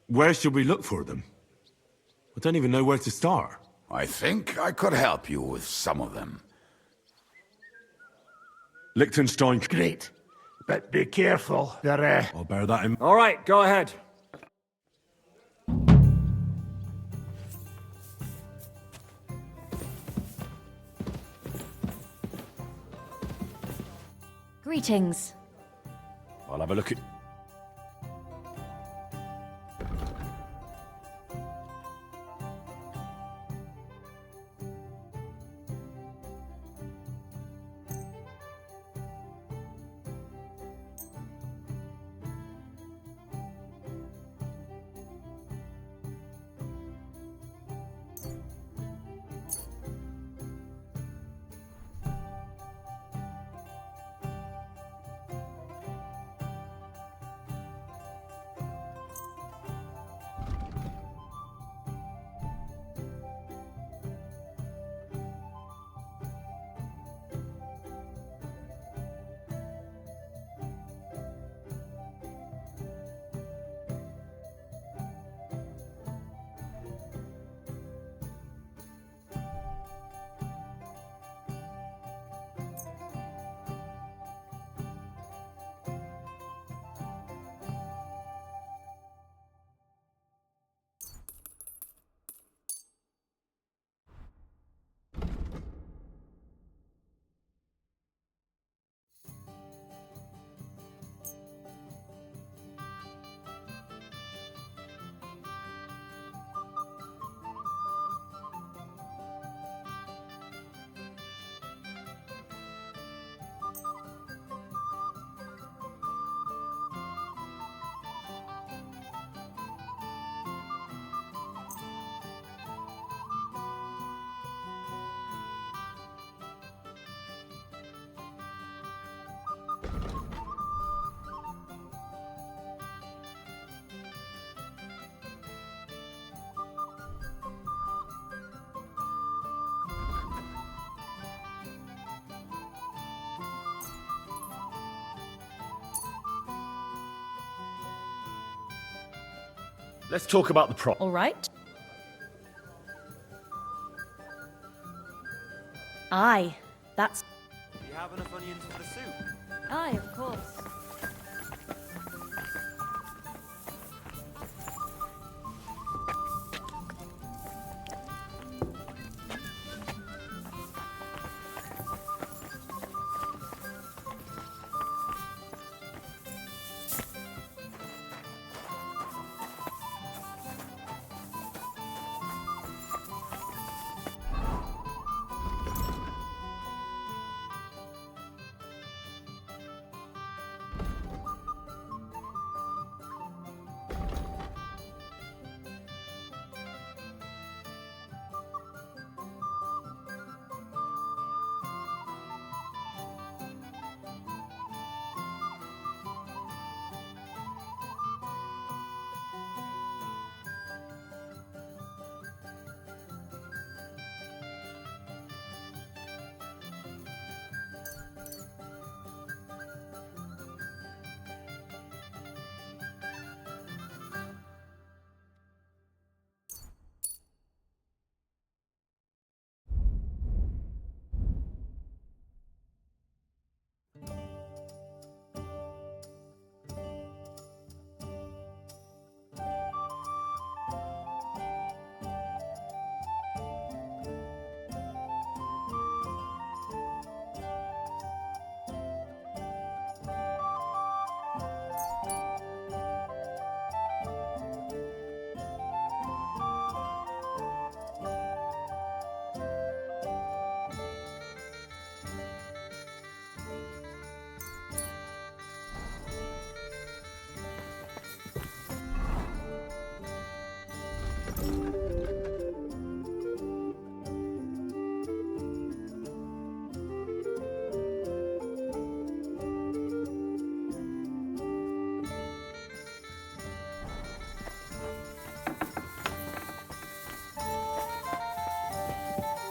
where should we look for them? I don't even know where to start. I think I could help you with some of them. Liechtenstein... Great. But be careful. They're, I'll bear that in... All right, go ahead. Greetings. I'll have a look at... Let's talk about the prop. All right. Aye, that's... Do you have enough onions for the soup? Aye, of course.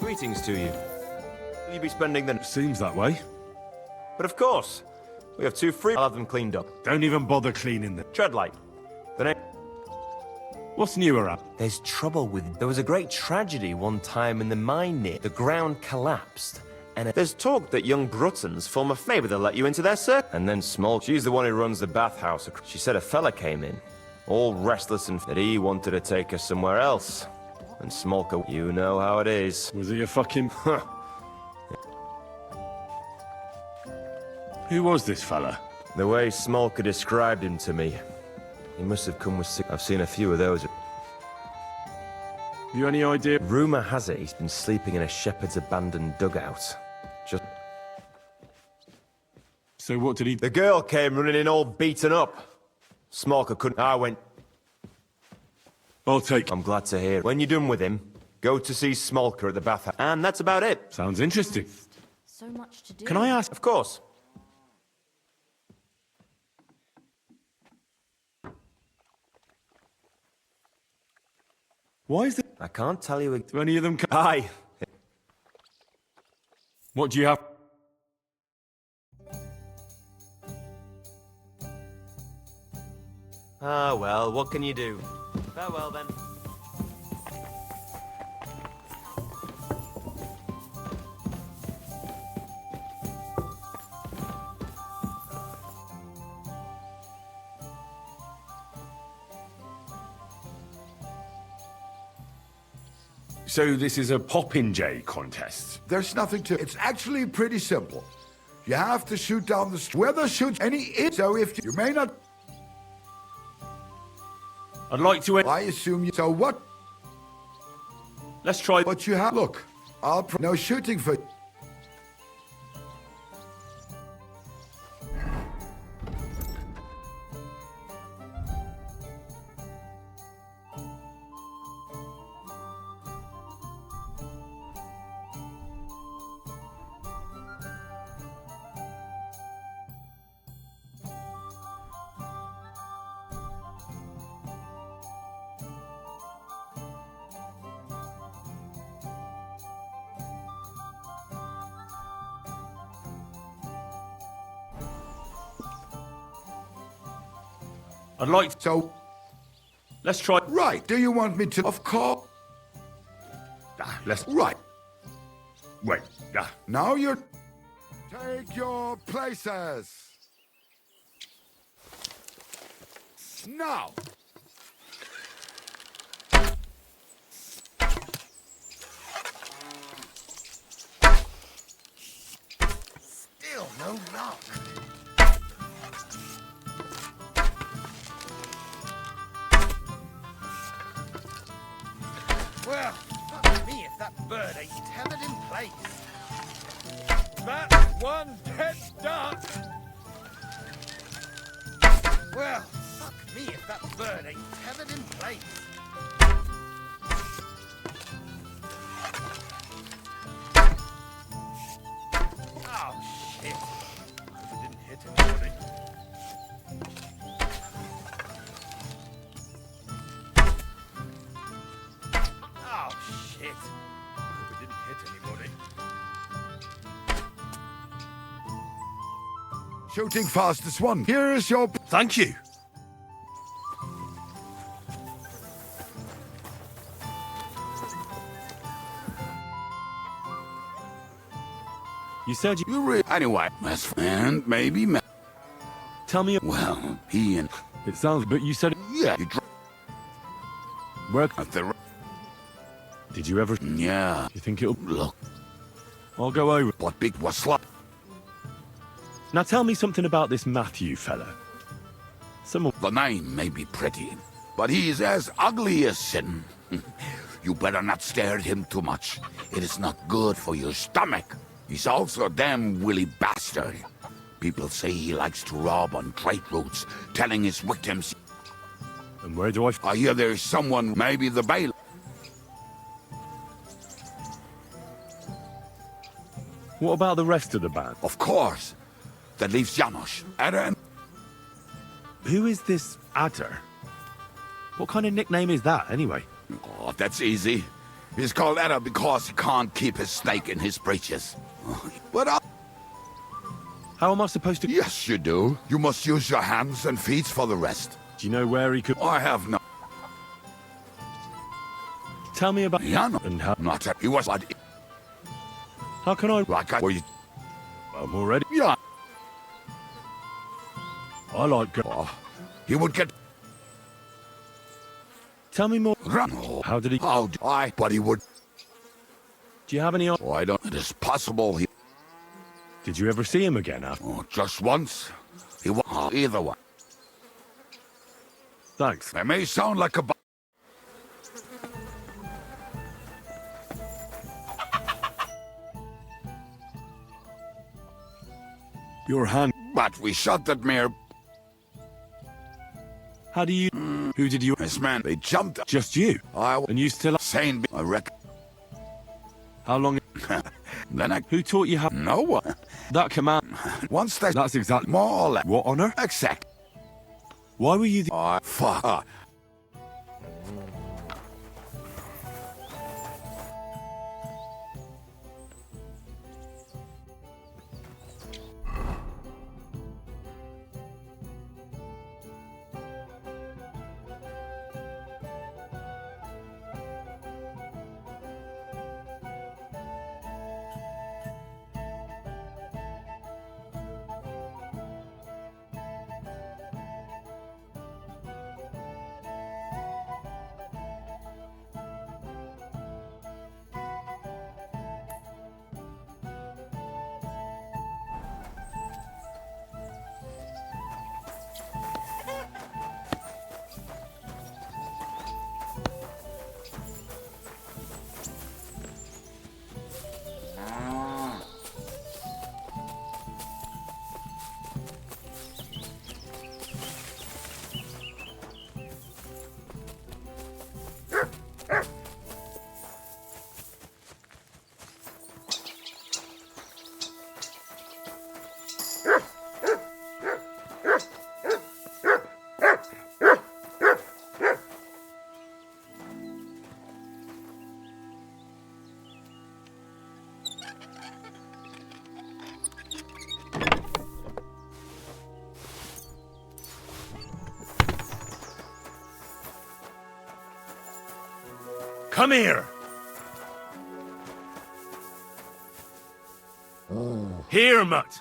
Greetings to you. Will you be spending the... Seems that way. But of course. We have 2 free... I'll have them cleaned up. Don't even bother cleaning them. Treadlight. The name... What's new around? There's trouble with... There was a great tragedy one time in the mine near. The ground collapsed. And there's talk that young Bruttons form a... Maybe they'll let you into their circle. And then Small... She's the one who runs the bathhouse. She said a fella came in. All restless and... That he wanted to take her somewhere else. And Smolka, you know how it is. Was he a fucking... Who was this fella? The way Smolka described him to me. He must have come with... I've seen a few of those. You any idea? Rumour has it he's been sleeping in a shepherd's abandoned dugout. Just... So what did he... The girl came running in all beaten up. Smolka couldn't... I went... I'll take... I'm glad to hear. When you're done with him, go to see Smolka at the bathhouse. And that's about it. Sounds interesting. So much to do. Can I ask... Of course. Why is it... I can't tell you... Do any of them... Aye. What do you have... Ah, well, what can you do? Farewell, then. So this is a Popinjay contest? There's nothing to... It's actually pretty simple. You have to shoot down the... Whoever shoots any... So if you may not... I'd like to... I assume you... So what? Let's try... But you have... Look, no shooting for... I'd like... So... Let's try. Right. Do you want me to? Of course. Let's. Right. Wait. Now you're. Take your places. Now. Still no knock. Well, fuck me if that bird ain't tethered in place. That's one dead duck! Well, fuck me if that bird ain't tethered in place. Oh, shit. Hope it didn't hit anybody. Oh, shit. Hope it didn't hit anybody. Shooting fastest one. Here is your. Thank you. You said you really. Anyway, best friend, maybe. Tell me. Well, he and. It sounds. But you said. Yeah. Work. At the. Did you ever? Yeah. You think it'll. Look. I'll go over. What big was slap? Now tell me something about this Matthew fella. Someone. The name may be pretty, but he's as ugly as sin. You better not stare at him too much. It is not good for your stomach. He's also a damn willy bastard. People say he likes to rob on trade routes, telling his victims. And where do I hear there's someone, maybe the bailiff. What about the rest of the band? Of course. That leaves Janos, Ada and... Who is this Adder? What kind of nickname is that, anyway? Oh, that's easy. He's called Ada because he can't keep his snake in his breeches. But how am I supposed to... Yes, you do. You must use your hands and feet for the rest. Do you know where he could... I have no... Tell me about... Janos. And how... Not a... He was... But... How can I... Like I... I'm already... Yeah. I like... He would get... Tell me more. Run. How did he... How did I... But he would... Do you have any... Oh, I don't... It is possible he... Did you ever see him again after? Oh, just once. He was... either one. Thanks. It may sound like a... Your hand... But we shot that mare... How do you... Who did you... This man, they jumped... Just you? And you still... Sane... I reckon... How long... Then I... Who taught you how... No one. That command... Once they... That's exactly... More or less... What on earth? Exact. Why were you... Fuck. Come here! Here, Mutt!